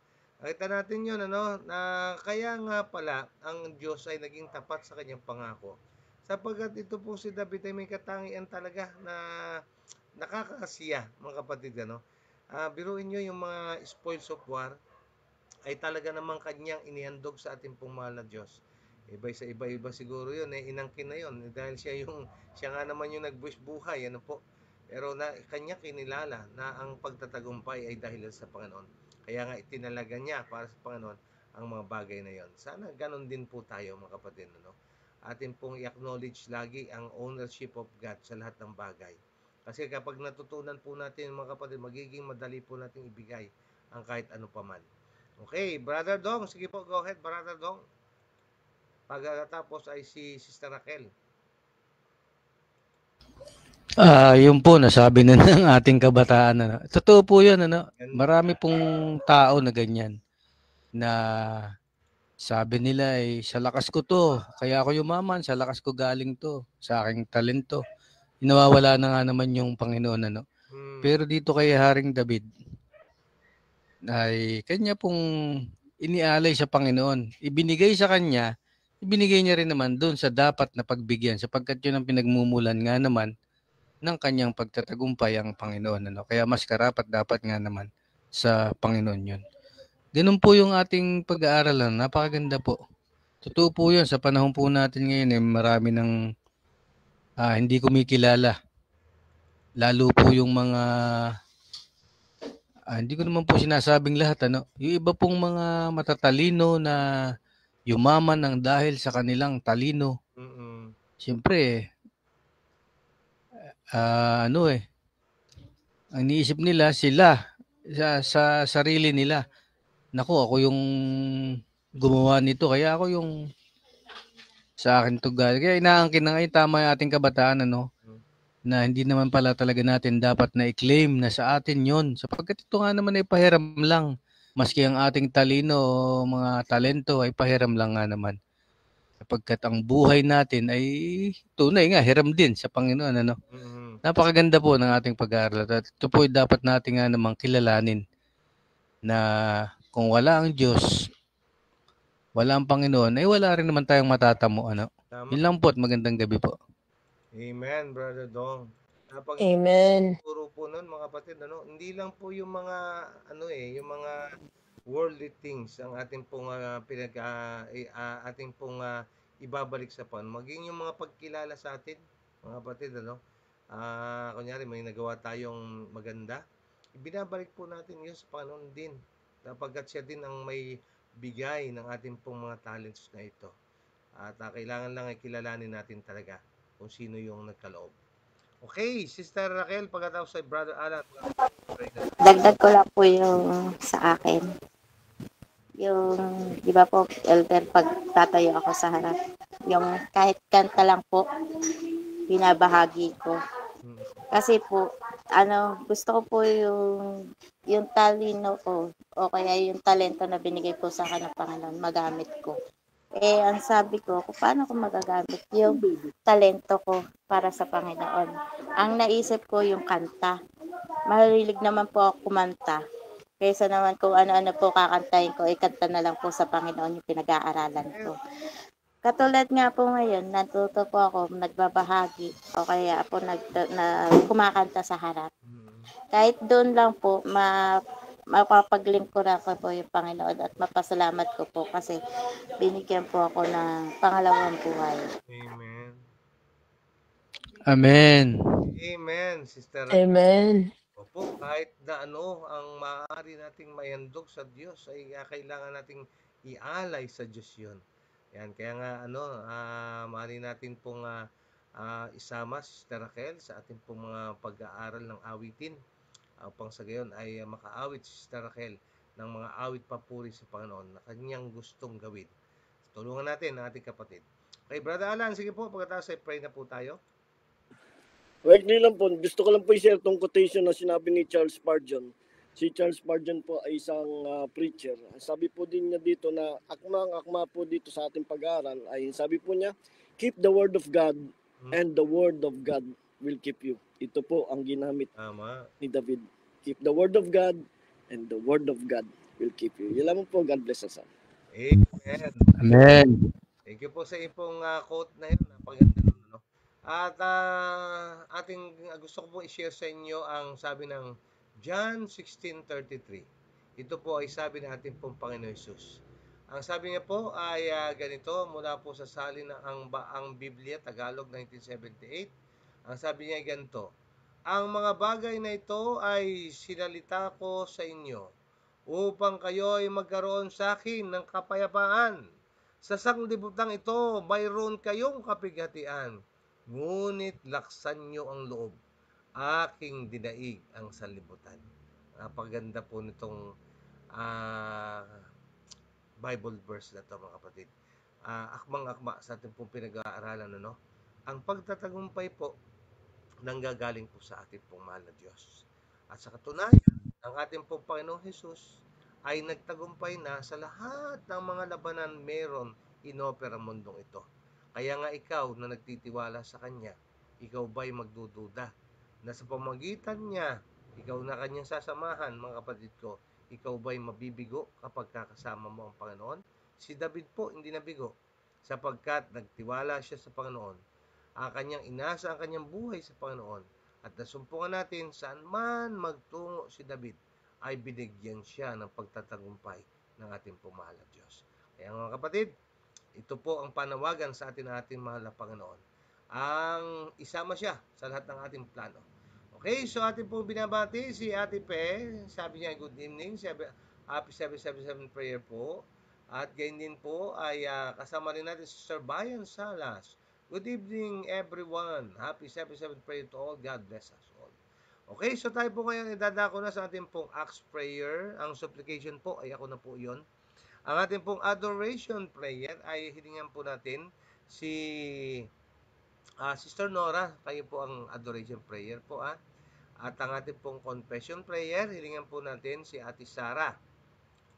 B: Nakita natin yun, na kaya nga pala ang Diyos ay naging tapat sa kanyang pangako. Sapagkat ito po si David ay may katangian talaga na nakakasiya, mga kapatid, biruin nyo yung mga spoils of war ay talaga namang kanyang inihandog sa ating pong mahal na Diyos. Iba siguro yun, inangkin na yun, dahil siya nga naman yung nagbuwis buhay, po. Pero kanya kinilala na ang pagtatagumpay ay dahil sa Panginoon. Kaya nga itinalaga niya para sa Panginoon ang mga bagay na yon. Sana ganon din po tayo, mga kapatid. Atin pong i-acknowledge lagi ang ownership of God sa lahat ng bagay. Kasi kapag natutunan po natin, mga kapatid, magiging madali po natin ibigay ang kahit ano paman. Okay, Brother Dong. Sige po, go ahead, Brother Dong. Pagkatapos ay si Sister Raquel.
C: Yun po, nasabi na ng ating kabataan. Totoo po yun. Marami pong tao na ganyan. Na sabi nila sa lakas ko to. Kaya ako yumaman, sa lakas ko galing to. Sa aking talento. Inawawala na nga naman yung Panginoon. Pero dito kay Haring David, ay kanya pong inialay sa Panginoon. Ibinigay sa kanya, ibinigay niya rin naman doon sa dapat na pagbigyan. Sapagkat yun ang pinagmumulan nga naman ng kanyang pagtatagumpay ang Panginoon. Kaya mas karapat dapat nga naman sa Panginoon yun. Ganun po yung ating pag-aaral. Napakaganda po. Totoo po yun. Sa panahon po natin ngayon, marami ng hindi kumikilala. Lalo po yung mga, hindi ko naman po sinasabing lahat. Yung iba pong mga matatalino na yumaman ng dahil sa kanilang talino. Siyempre, ang iniisip nila sila sa sarili nila. Naku, ako yung gumawa nito, kaya ako yung sa akin to galing. Kaya inaangkin na ngayon tama yung ating kabataan, na hindi naman pala talaga natin dapat na i-claim na sa atin yon, sapagkat ito nga naman ay pahiram lang. Maski ang ating talino o mga talento ay pahiram lang nga naman. Sapagkat ang buhay natin ay tunay nga, hiram din sa Panginoon. Napakaganda po ng ating pag-aaral. At ito po dapat natin nga namang kilalanin na kung wala ang Diyos, wala ang Panginoon, ay wala rin naman tayong matatamo. Yun lang po at magandang gabi po.
B: Amen, Brother Dong.
E: Amen.
B: Puro po nun, mga kapatid, hindi lang po yung mga, yung mga worldly things ang ating pong ibabalik sa Panginoon. Maging yung mga pagkilala sa atin, mga kapatid, kunyari may nagawa tayong maganda, ibinabalik po natin yun sa Panginoon din. Sapagkat siya din ang may bigay ng ating pong mga talents na ito. At kailangan lang ay kilalanin natin talaga kung sino yung nagkaloob. Okay, Sister Raquel, pagkatapos ay Brother Alan.
M: Dagdag ko lang po yung sa akin. Yung, di ba po, elder, pag tatayo ako sa harap, yung kahit kanta lang po, binabahagi ko. Kasi po, gusto ko po yung talino ko, o kaya yung talento na binigay po sa akin ng Panginoon, magamit ko. Ang sabi ko, paano ko magagamit yung talento ko para sa Panginoon? Ang naisip ko yung kanta. Mahilig naman po ako kumanta. Kaysa naman kung ano-ano po kakantahin ko, ikanta na lang po sa Panginoon yung pinag-aaralan ko. Katulad nga po ngayon, natuto po ako, nagbabahagi, o kaya po kumakanta sa harap. Kahit doon lang po, mapapaglingkuran ko po yung Panginoon at mapasalamat ko po kasi binigyan po ako ng pangalawang buhay.
B: Amen.
C: Amen.
B: Amen, Sister.
E: Amen.
B: Opo, kahit na ang maaari nating maihandog sa Diyos ay kailangan nating ialay sa Diyos yun. Yan, kaya nga maaari natin pong isama si Sister Raquel sa ating pong mga pag-aaral ng awitin upang sa gayon ay makaawit si Sister Raquel ng mga awit papuri sa Panginoon na kanyang gustong gawin. Tulungan natin ang ating kapatid. Okay, Brother Alan, sige po, pagkatapos ay pray na po tayo.
L: Wait lang po, gusto ko lang po i-share tong quotation na sinabi ni Charles Spurgeon. Si Charles Spurgeon po ay isang preacher. Sabi po din niya dito na akma po dito sa ating pag-aaral ay sabi po niya, keep the word of God and the word of God will keep you. Ito po ang ginamit ni David. Keep the word of God and the word of God will keep you. Yan lang po, God bless us.
B: Amen.
C: Amen.
B: Thank you po sa ipong quote na yun. Napaganda nun, no? At gusto ko pong i-share sa inyo ang sabi ng John 16:33. Ito po ay sabi ng ating pong Panginoon Jesus. Ang sabi niya po ay ganito mula po sa salin ng ang Biblia, Tagalog 1978. Ang sabi niya ganito, ang mga bagay na ito ay sinalita ko sa inyo upang kayo ay magkaroon sa akin ng kapayapaan. Sa sanglibutan ito, mayroon kayong kapighatian. Ngunit laksan nyo ang loob. Aking dinaig ang sanlibutan. Napaganda po nitong Bible verse na ito, mga kapatid. Akmang-akma sa ating pong pinag-aaralan. Ang pagtatagumpay po nanggagaling po sa ating pong mahal na Diyos. At sa katunayan, ang ating pong Panginoong Jesus ay nagtagumpay na sa lahat ng mga labanan meron inopera mundong ito. Kaya nga ikaw na nagtitiwala sa Kanya, ikaw ba'y magdududa na sa pamagitan niya, ikaw na Kanyang sasamahan, mga kapatid ko, ikaw ba'y mabibigo kapag kakasama mo ang Panginoon? Si David po hindi nabigo sapagkat nagtiwala siya sa Panginoon. Ang kanyang inasa ang kanyang buhay sa Panginoon at nasumpungan natin saan man magtungo si David ay binigyan siya ng pagtatagumpay ng ating pumahal na Diyos. Kaya mga kapatid, ito po ang panawagan sa atin ng ating mahal na Panginoon. Ang isama siya sa lahat ng ating plano. Okay, so ating po binabati si Ate Pe. Sabi niya, good evening. Happy 777 prayer po. At gayon din po ay kasama rin natin si Sir Bayan Salas. Good evening everyone. Happy 777 prayer to all. God bless us all. Okay, so tayo po ngayon idadako na sa ating pong Acts prayer. Ang supplication po ay ako na po yon. Ang ating pong adoration prayer ay hiningan po natin si Sister Nora. Kayo po ang adoration prayer po. At ang ating pong confession prayer, hiningan po natin si Ate Sara.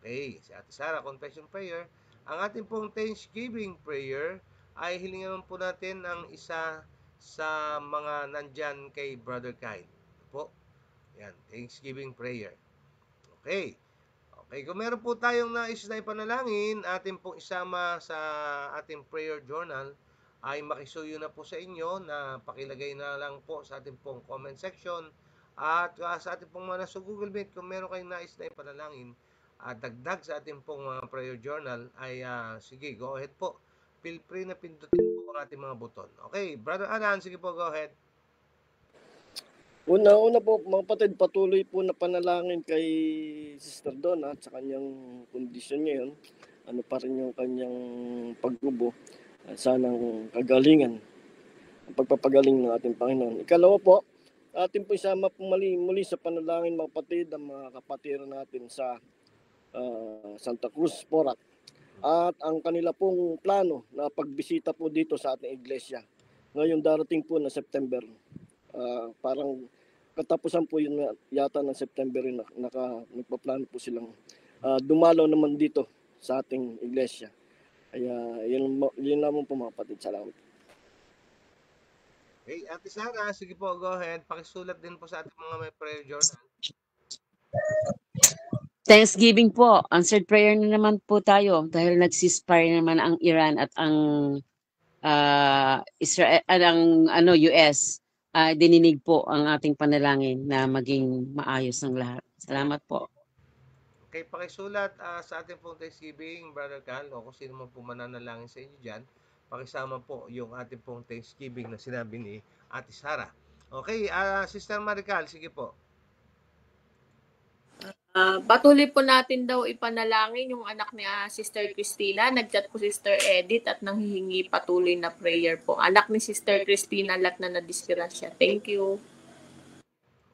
B: Okay, si Ate Sara, confession prayer. Ang ating pong Thanksgiving prayer ay hilingan po natin ang isa sa mga nandyan kay Brother Kyle. Po. Yan, Thanksgiving prayer. Okay. Okay, kung meron po tayong nais na ipanalangin, ating pong isama sa ating prayer journal, ay makisuyo na po sa inyo na pakilagay na lang po sa ating pong comment section at sa ating pong mga nasa Google Meet, kung meron kayong nais na ipanalangin at dagdag sa ating pong mga prayer journal ay sige, go ahead po. Feel free na pindutin po ang ating mga buton. Okay, Brother Alan, sige po, go ahead.
L: Una po, mga kapatid, patuloy po na panalangin kay Sister Donna at sa kanyang kondisyon ngayon. Ano pa rin yung kanyang paggubo. Sanang kagalingan, ang pagpapagaling ng ating Panginoon. Ikalawa po, atin po isama po muli sa panalangin, mga kapatid, ang mga kapatiran natin sa Santa Cruz, Porac. At ang kanila pong plano na pagbisita po dito sa ating iglesia. Ngayong darating po na September. Parang katapusan po yun yata ng September rin nagpaplano po silang dumalaw naman dito sa ating iglesia. Kaya yun naman po, mga kapatid. Salamat.
B: Hey, Ate Sara, sige po, go ahead. Pakisulat din po sa ating mga may prayer journal.
N: Thanksgiving po. Answered prayer na naman po tayo dahil nag-ceasefire naman ang Iran at ang Israel, ang US. Dininig po ang ating panalangin na maging maayos ang lahat. Salamat po.
B: Okay, pakisulat sa ating pong Thanksgiving, Brother Cal, o kung sino man po mananalangin sa inyo dyan, pakisama po yung ating pong Thanksgiving na sinabi ni Ate Sara. Okay, Sister Marical, sige po.
I: Patuloy po natin daw ipanalangin yung anak ni Sister Christina. Nag-chat po Sister Edith at nanghihingi patuloy na prayer po. Anak ni Sister Christina lat na nadisgrasya. Thank you.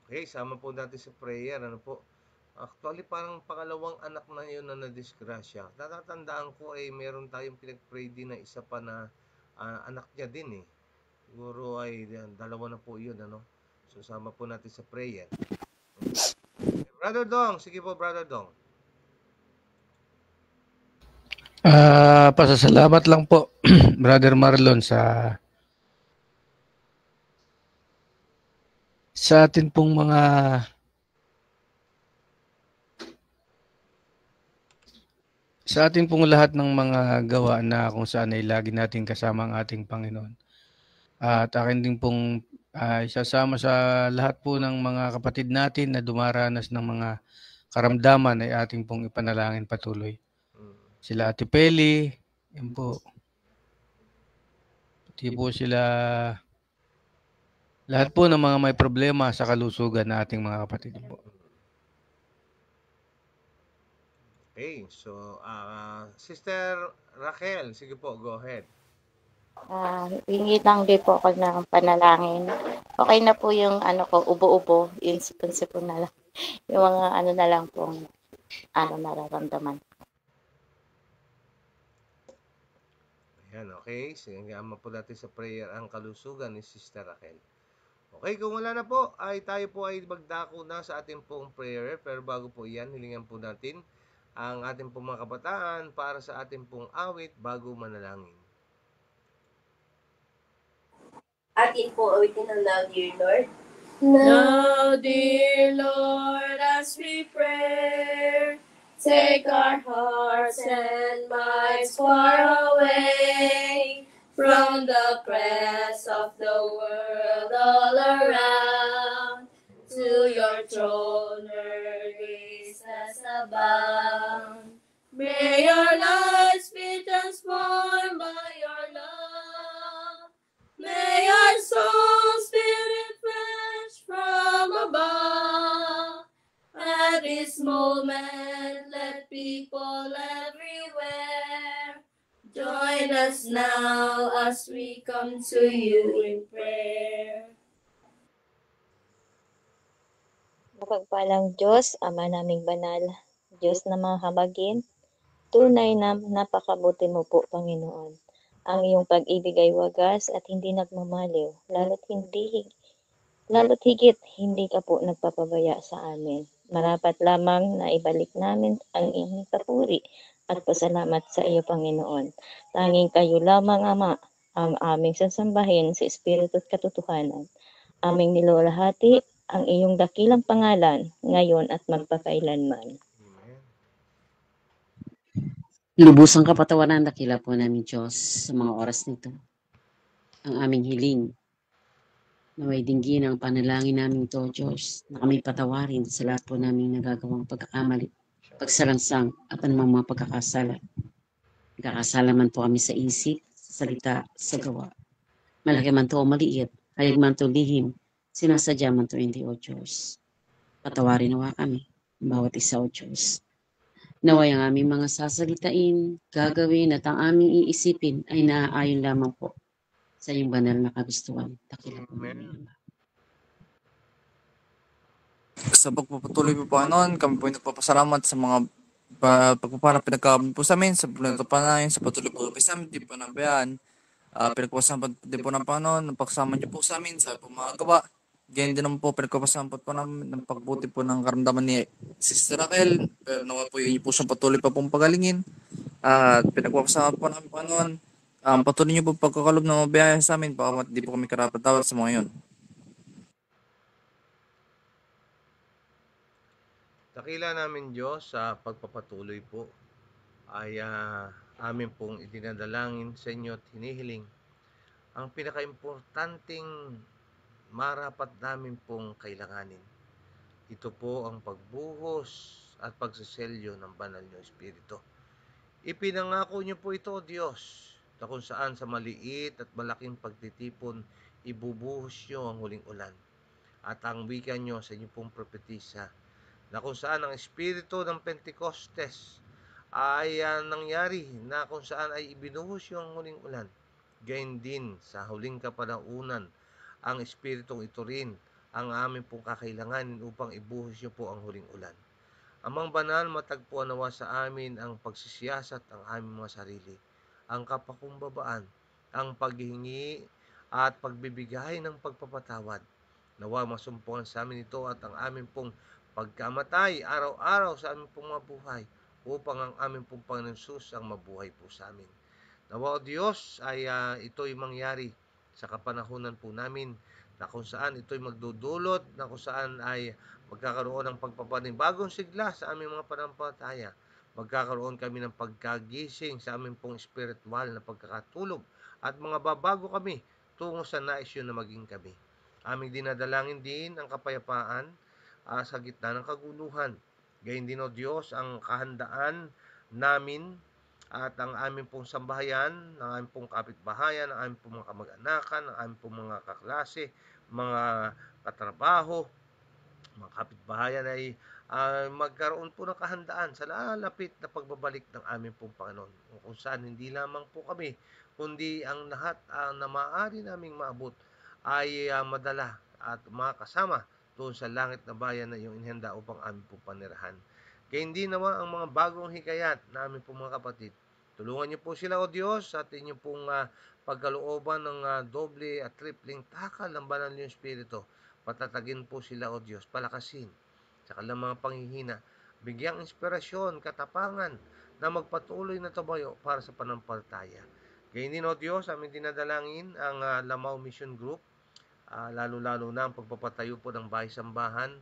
B: Okay, sama po natin sa prayer. Ano po? Actually, parang pangalawang anak na yun na nadisgrasya. Natatandaan ko ay meron tayong pinag-pray din na isa pa na anak niya din eh. Siguro ay dalawa na po yun, ano? So, sama po natin sa prayer. Brother Dong, sige po, Brother Dong.
C: Pasasalamat lang po, Brother Marlon, sa atin pong mga sa atin pong lahat ng mga gawa na kung saan ay lagi nating kasama ang ating Panginoon. At akin din pong isasama sa lahat po ng mga kapatid natin na dumaranas ng mga karamdaman ay ating pong ipanalangin patuloy. Sila Ate Peli, yan po. Pati po sila, lahat po ng mga may problema sa kalusugan na ating mga kapatid po.
B: Okay, so Sister Raquel, sige po, go ahead.
M: Hingi lang din po ako ng panalangin. Okay na po yung ko, ubo-ubo, yung sipon-sipon na lang. Yung mga na lang pong nararamdaman.
B: Ayan, okay. Sinigama po natin sa prayer ang kalusugan ni Sister Raquel. Okay, kung wala na po, ay tayo po ay magdako na sa ating pong prayer. Pero bago po yan, hilingan po natin ang ating pong mga kabataan para sa ating pong awit bago manalangin.
G: Atin po awitin ang Now Dear Lord.
H: Now, dear Lord, as we pray, take our hearts and minds far away from the press of the world all around, to your throne where grace has abound. May our lives be transformed by your love. May our souls be refreshed from above. At this moment, let people everywhere join us now as we come to you in prayer.
F: Mapagpalang Diyos, Ama naming banal, Diyos na mga habagin, tunay na napakabuti mo po, Panginoon. Ang iyong pag-ibig ay wagas at hindi nagmamaliw, lalo't higit hindi ka po nagpapabaya sa amin. Marapat lamang na ibalik namin ang iyong papuri at pasalamat sa iyo, Panginoon. Tanging kayo lamang, Ama, ang aming sasambahin sa Espiritu at katotohanan. Aming nilulahati ang iyong dakilang pangalan ngayon at magpakailanman.
N: Lubusang kapatawaran dakila po namin Diyos sa mga oras nito. Ang aming hiling, naway dinggin ang panalangin namin ito, Diyos, na kami patawarin sa lahat po namin nagagawang pagkakamali, pagsalansang at anumang mga pagkakasala. Nagkakasala man po kami sa isip, sa salita, sa gawa. Malaki man to o maliit, hayag man to lihim, sinasadya man to hindi, O Diyos. Patawarin nawa kami, bawat isa, O Diyos. Naway ang aming mga sasalitain, gagawin at ang aming iisipin ay naaayon lamang po sa iyong banal na kagustuhan. Dakila po namin.
J: Sa pagpapatuloy po Panginoon, kami po nagpapasalamat sa mga pagpapala pinagkakaroon po sa amin, sa pinagpapanayin, sa patuloy po kami sa amin, di po nabayaan. Pinagpapasalamat din po ng Panginoon, napaksama niyo po sa amin sa mga gawa. Ganyan din naman po, pinagpapasalamat po namin ng pagbuti po ng karamdaman ni Sister Raquel. Pero naman po yun po siyang patuloy pa pong pagalingin. At pinagpapasalamat po namin Panginoon. Patuloy niyo po pagkakalob na mabiyaya sa amin, baka di po kami karapat-dapat sa mga yun.
B: Dakila namin Diyos sa pagpapatuloy po ay amin pong idinadalangin sa inyo at hinihiling ang pinaka-importanting marapat namin pong kailanganin. Ito po ang pagbuhos at pagsiselyo ng banal niyong Espiritu. Ipinangako niyo po ito, O Diyos, na kung saan sa maliit at malaking pagtitipon, ibubuhos niyo ang huling ulan. At ang wika niyo sa inyong pong propetisa, na kung saan ang Espiritu ng Pentecostes ay nangyari, na kung saan ay ibinuhos yung huling ulan. Gayon din sa huling kapanahunan, ang Espiritong ito rin ang aming pong kakailanganin upang ibuhos niyo po ang huling ulan. Amang banal, matagpuan nawa sa amin ang pagsisiyasat ang aming mga sarili, ang kapakumbabaan, ang paghihingi at pagbibigay ng pagpapatawad. Nawa masumpungan sa amin ito at ang aming pong pagkamatay araw-araw sa aming pong mga buhay, upang ang aming pong Panginoon Jesus ang mabuhay po sa amin. Nawa, O Diyos, ay ito'y mangyari sa kapanahunan po namin, na kung saan ito'y magdudulot, na kung saan ay magkakaroon ng pagpapanibagong sigla sa aming mga panampalataya. Magkakaroon kami ng pagkagising sa aming pong spiritual na pagkakatulog, at mga babago kami tungo sa nais yun na maging kami. Aming dinadalangin din ang kapayapaan sa gitna ng kaguluhan. Gayon din, O Diyos, ang kahandaan namin at ang aming pong sambahayan, ang aming pong kapitbahayan, ang aming pong mga kamag-anakan, ang aming pong mga kaklase, mga katrabaho, mga kapitbahayan ay magkaroon po ng kahandaan sa lalapit na pagbabalik ng aming pong Panginoon. Kung saan hindi lamang po kami, kundi ang lahat na maaari naming maabot ay madala at makasama doon sa langit na bayan na iyong inihanda upang aming pong panirahan. Kaya hindi naman ang mga bagong hikayat na aming pong mga kapatid. Tulungan niyo po sila, O Diyos, sa ating pong pagkalooban ng doble at tripling takal ng banal niyong Espiritu. Patatagin po sila, O Diyos, palakasin sa kanilang mga panghihina, bigyang inspirasyon, katapangan na magpatuloy na tabayo para sa panampalataya. Gayon din, O Diyos, aming dinadalangin ang Lamao Mission Group, lalo-lalo na ang pagpapatayo po ng bahay-sambahan.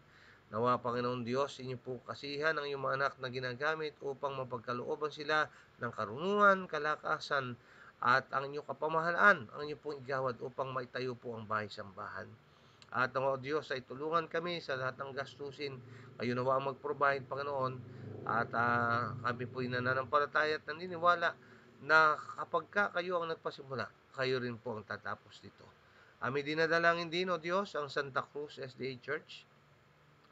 B: Nawa, Panginoon Diyos, inyo po kasihan ang iyong mga anak na ginagamit upang mapagkalooban sila ng karunungan, kalakasan, at ang inyong kapamahalaan, ang inyong pong igawad upang maitayo po ang bahay-sambahan. At ang Diyos ay tulungan kami sa lahat ng gastusin. Kayo nawa ang mag-provide, Panginoon. At kami po'y nananampalataya at naniniwala na kapag kayo ang nagpasimula, kayo rin po ang tatapos dito. Amin dinadalangin din, O Diyos, ang Santa Cruz SDA Church.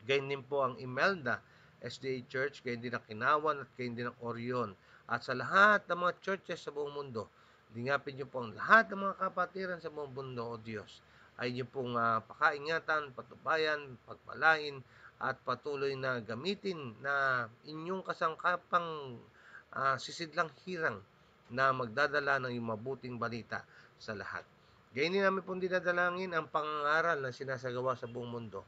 B: Gayon din po ang Imelda SDA Church, gayon din ang Kinawan at gayon din ang Orion. At sa lahat ng mga churches sa buong mundo, lingapin niyo po ang lahat ng mga kapatiran sa buong mundo, O Diyos. Ay niyo pong pakaingatan, patubayan, pagpalain, at patuloy na gamitin na inyong kasangkapang sisidlang hirang na magdadala ng iyong mabuting balita sa lahat. Gayon din namin pong dinadalangin ang pangangaral na sinasagawa sa buong mundo.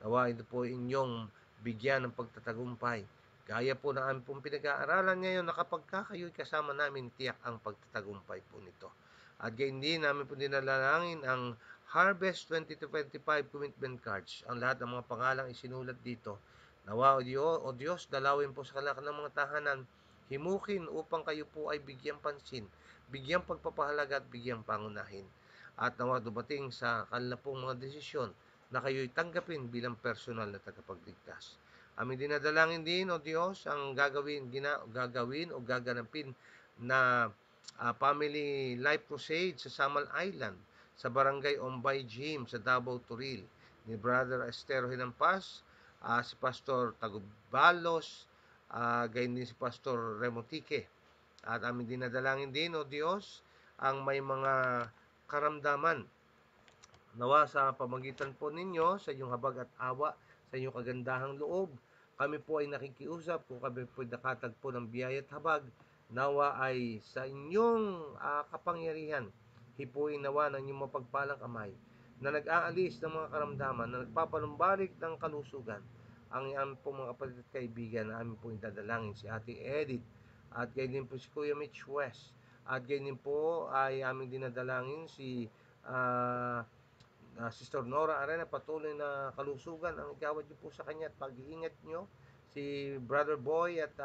B: Nawa ito po inyong bigyan ng pagtatagumpay. Gaya po na aming pong pinag-aaralan ngayon na kapag kayo'y kasama namin, tiyak ang pagtatagumpay po nito. At gayon din namin po dinadalangin ang Harvest 2025 commitment cards. Ang lahat ng mga pangalang isinulat dito. Nawa, O Diyos, dalawin po sa kanilang mga tahanan, himukin upang kayo po ay bigyang pansin, bigyang pagpapahalaga at bigyang pangunahin. At nawa dumating sa kanila pong mga desisyon na kayo'y tanggapin bilang personal na tagapagligtas. Aming dinadalangin din, O Diyos, ang gagawin o gaganapin na Family Life Crusade sa Samal Island, sa Barangay Ombay Gym sa Davao Turil, ni Brother Estero Hinampas, si Pastor Tagubalos, gayon din si Pastor Remotique. At aming dinadalangin din, O Diyos, ang may mga karamdaman. Nawa sa pamagitan po ninyo, sa inyong habag at awa, sa inyong kagandahang loob, kami po ay nakikiusap kung kami po ay nakatagpo ng biyaya at habag. Nawa ay sa inyong kapangyarihan, hipuin nawa ng inyong mapagpalang kamay na nag-aalis ng mga karamdaman, na nagpapanumbalik ng kalusugan. Ang aming po mga kapatid at kaibigan na aming po dadalangin, si Ate Edith, at gayon din po si Kuya Mitch West, at gayon din po ay aming dinadalangin si Sister Nora Arena, patuloy na kalusugan ang igawad niyo po sa kanya at pag-iingat niyo. Si Brother Boy at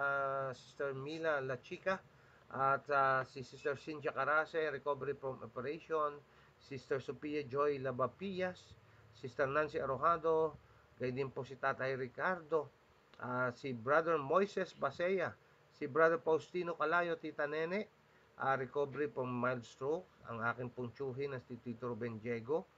B: Sister Mila La Chica, at si Sister Cynthia Carase, recovery from operation, Sister Sophia Joy Labapillas, Sister Nancy Arojado, gayon din po si Tatay Ricardo, si Brother Moises Basea, si Brother Faustino Calayo, Tita Nene, recovery from mild stroke, ang aking pong tiyuhin na si Tito Ruben Diego,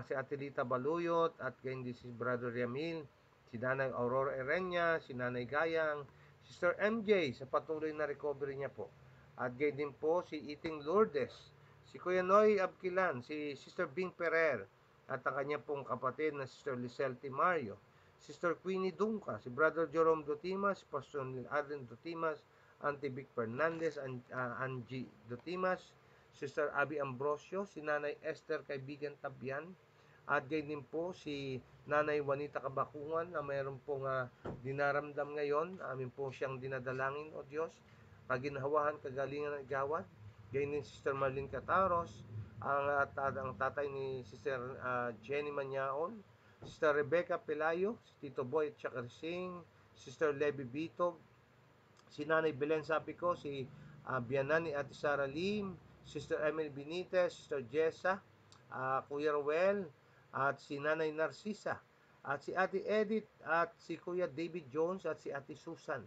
B: si Atilita Baluyot, at gayon din si Brother Yamil, si Nanay Aurora Erenya, si Nanay Gayang, Sister MJ sa patuloy na recovery niya po. At gayon din po si Iting Lourdes, si Kuya Noy Abkilan, si Sister Bing Ferrer, at ang kanya pong kapatid na Sister Lisel Timario, Sister Queenie Dunca, si Brother Jerome Dotimas, si Pastor Adrian Dotimas, Auntie Vic Fernandez, Angie Dotimas, Sister Abby Ambrosio, si Nanay Esther Kaibigan Tabian, at gayon din po si Nanay Juanita Kabakungan na mayroon pong dinaramdam ngayon. Amin po siyang dinadalangin, O Diyos, kaginhawahan, kagalingan ng igawad. Gayon din Sister Marlene Cataros, ang tatay ni Sister Jenny Manyaon, Sister Rebecca Pelayo, si Tito Boy Chakarsing, Sister Levy Bitog, si Nanay Belen Sapico, si Bianani Ate Sara Lim, Sister Emily Benitez, Sister Jessa, Kuya Ruel, at si Nanay Narcisa, at si Ate Edith, at si Kuya David Jones, at si Ate Susan.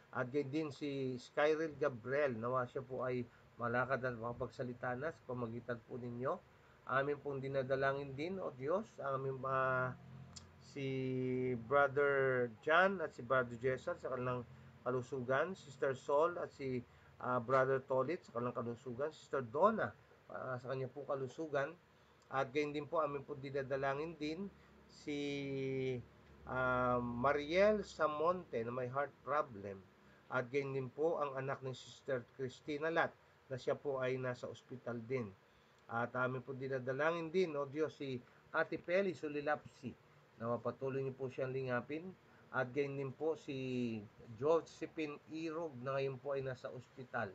B: At gayon din si Skyril Gabriel, nawa siya po ay malakad at makapagsalita na sa pamagitan po ninyo. Amin pong dinadalangin din, O Diyos, amin si Brother John at si Brother Jason sa kanilang kalusugan, Sister Sol at si Brother Tolit sa kanilang kalusugan, Sister Donna sa kanya po kalusugan, at gayon din po amin po dinadalangin din si Mariel Samonte na may heart problem, at gayon din po ang anak ni Sister Christina Lat na siya po ay nasa ospital din. At amin po dinadalangin din, O Diyos, si Ate Peli Sulilapsi na mapatuloy niyo po siyang lingapin. At gayon din po si Josephine Irog na ngayon po ay nasa ospital.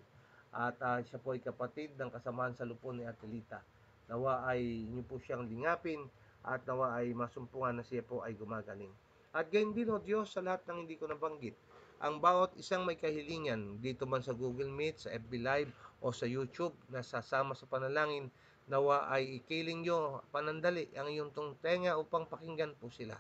B: At siya po ay kapatid ng kasamaan sa lupon ni Atilita. Nawa ay niyo po siyang lingapin at nawa ay masumpungan na siya po ay gumagaling. At gayon din, O Diyos, sa lahat ng hindi ko nabanggit, ang bawat isang may kahilingan dito man sa Google Meet, sa FB Live o sa YouTube na sasama sa panalangin, nawa ay ikiling nyo panandali ang iyong tenga upang pakinggan po sila.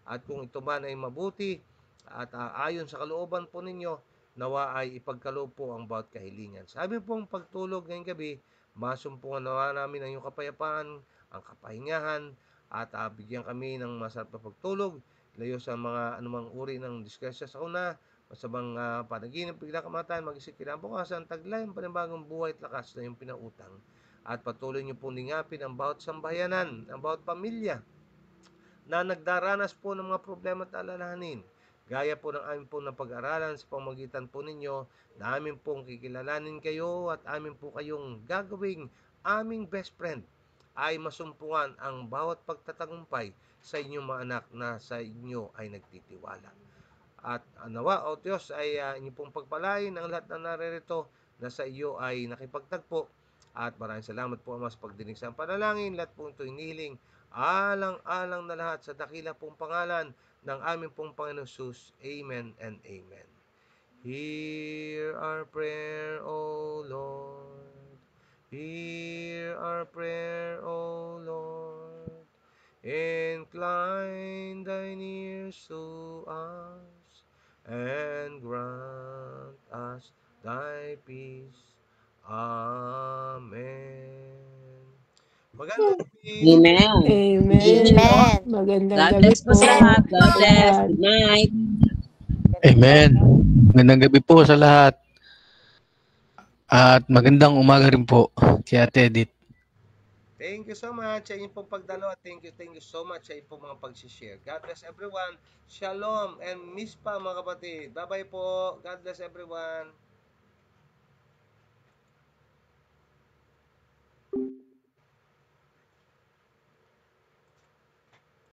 B: At kung ito man ay mabuti at ayon sa kalooban po ninyo, nawa ay ipagkaloob po ang bawat kahilingan. Sa aming pong pagtulog ngayong gabi, masumpungan nawa namin ang iyong kapayapaan, ang kapahingahan, at bigyan kami ng masarap na pagtulog, layo sa mga anumang uri ng disgrasya sa una, masamang panaginip, bigla kamatayan, mag-isip kinabukasan, taglayan, panibagong buhay at lakas na yung pinautang. At patuloy niyo pong lingapin ang bawat sambayanan, ang bawat pamilya na nagdaranas po ng mga problema at alalahanin. Gaya po ng amin pong napag-aralan sa pamagitan po ninyo, na amin pong kikilalanin kayo at amin po kayong gagawing aming best friend, ay masumpungan ang bawat pagtatagumpay sa inyong mga anak na sa inyo ay nagtitiwala. At nawa, O Diyos, ay inyo pong pagpalain ang lahat na naririto na sa iyo ay nakipagtagpo. At maraming salamat po mas pagdinig sa panalangin. Lahat po ito inihiling alang-alang na lahat sa dakila pong pangalan ng aming pong Panginoon Jesus. Amen and amen. Hear our prayer, O Lord. Hear our prayer, O Lord. Incline thine ears to us and grant us thy peace. Amen. Magandang gabi.
N: Amen.
E: Amen.
M: Amen.
E: Magandang
N: God
E: gabi
N: bless po sa
E: po
N: lahat. God
E: sa
N: bless.
E: lahat.
N: Good night.
C: Amen. Magandang gabi po sa lahat. At magandang umaga rin po kay Ate Edith.
B: Thank you so much sa inyong pong pagdalo at thank you so much sa inyong pong mga pag-share. God bless everyone. Shalom and miss pa mga kapatid. Bye-bye po. God bless everyone.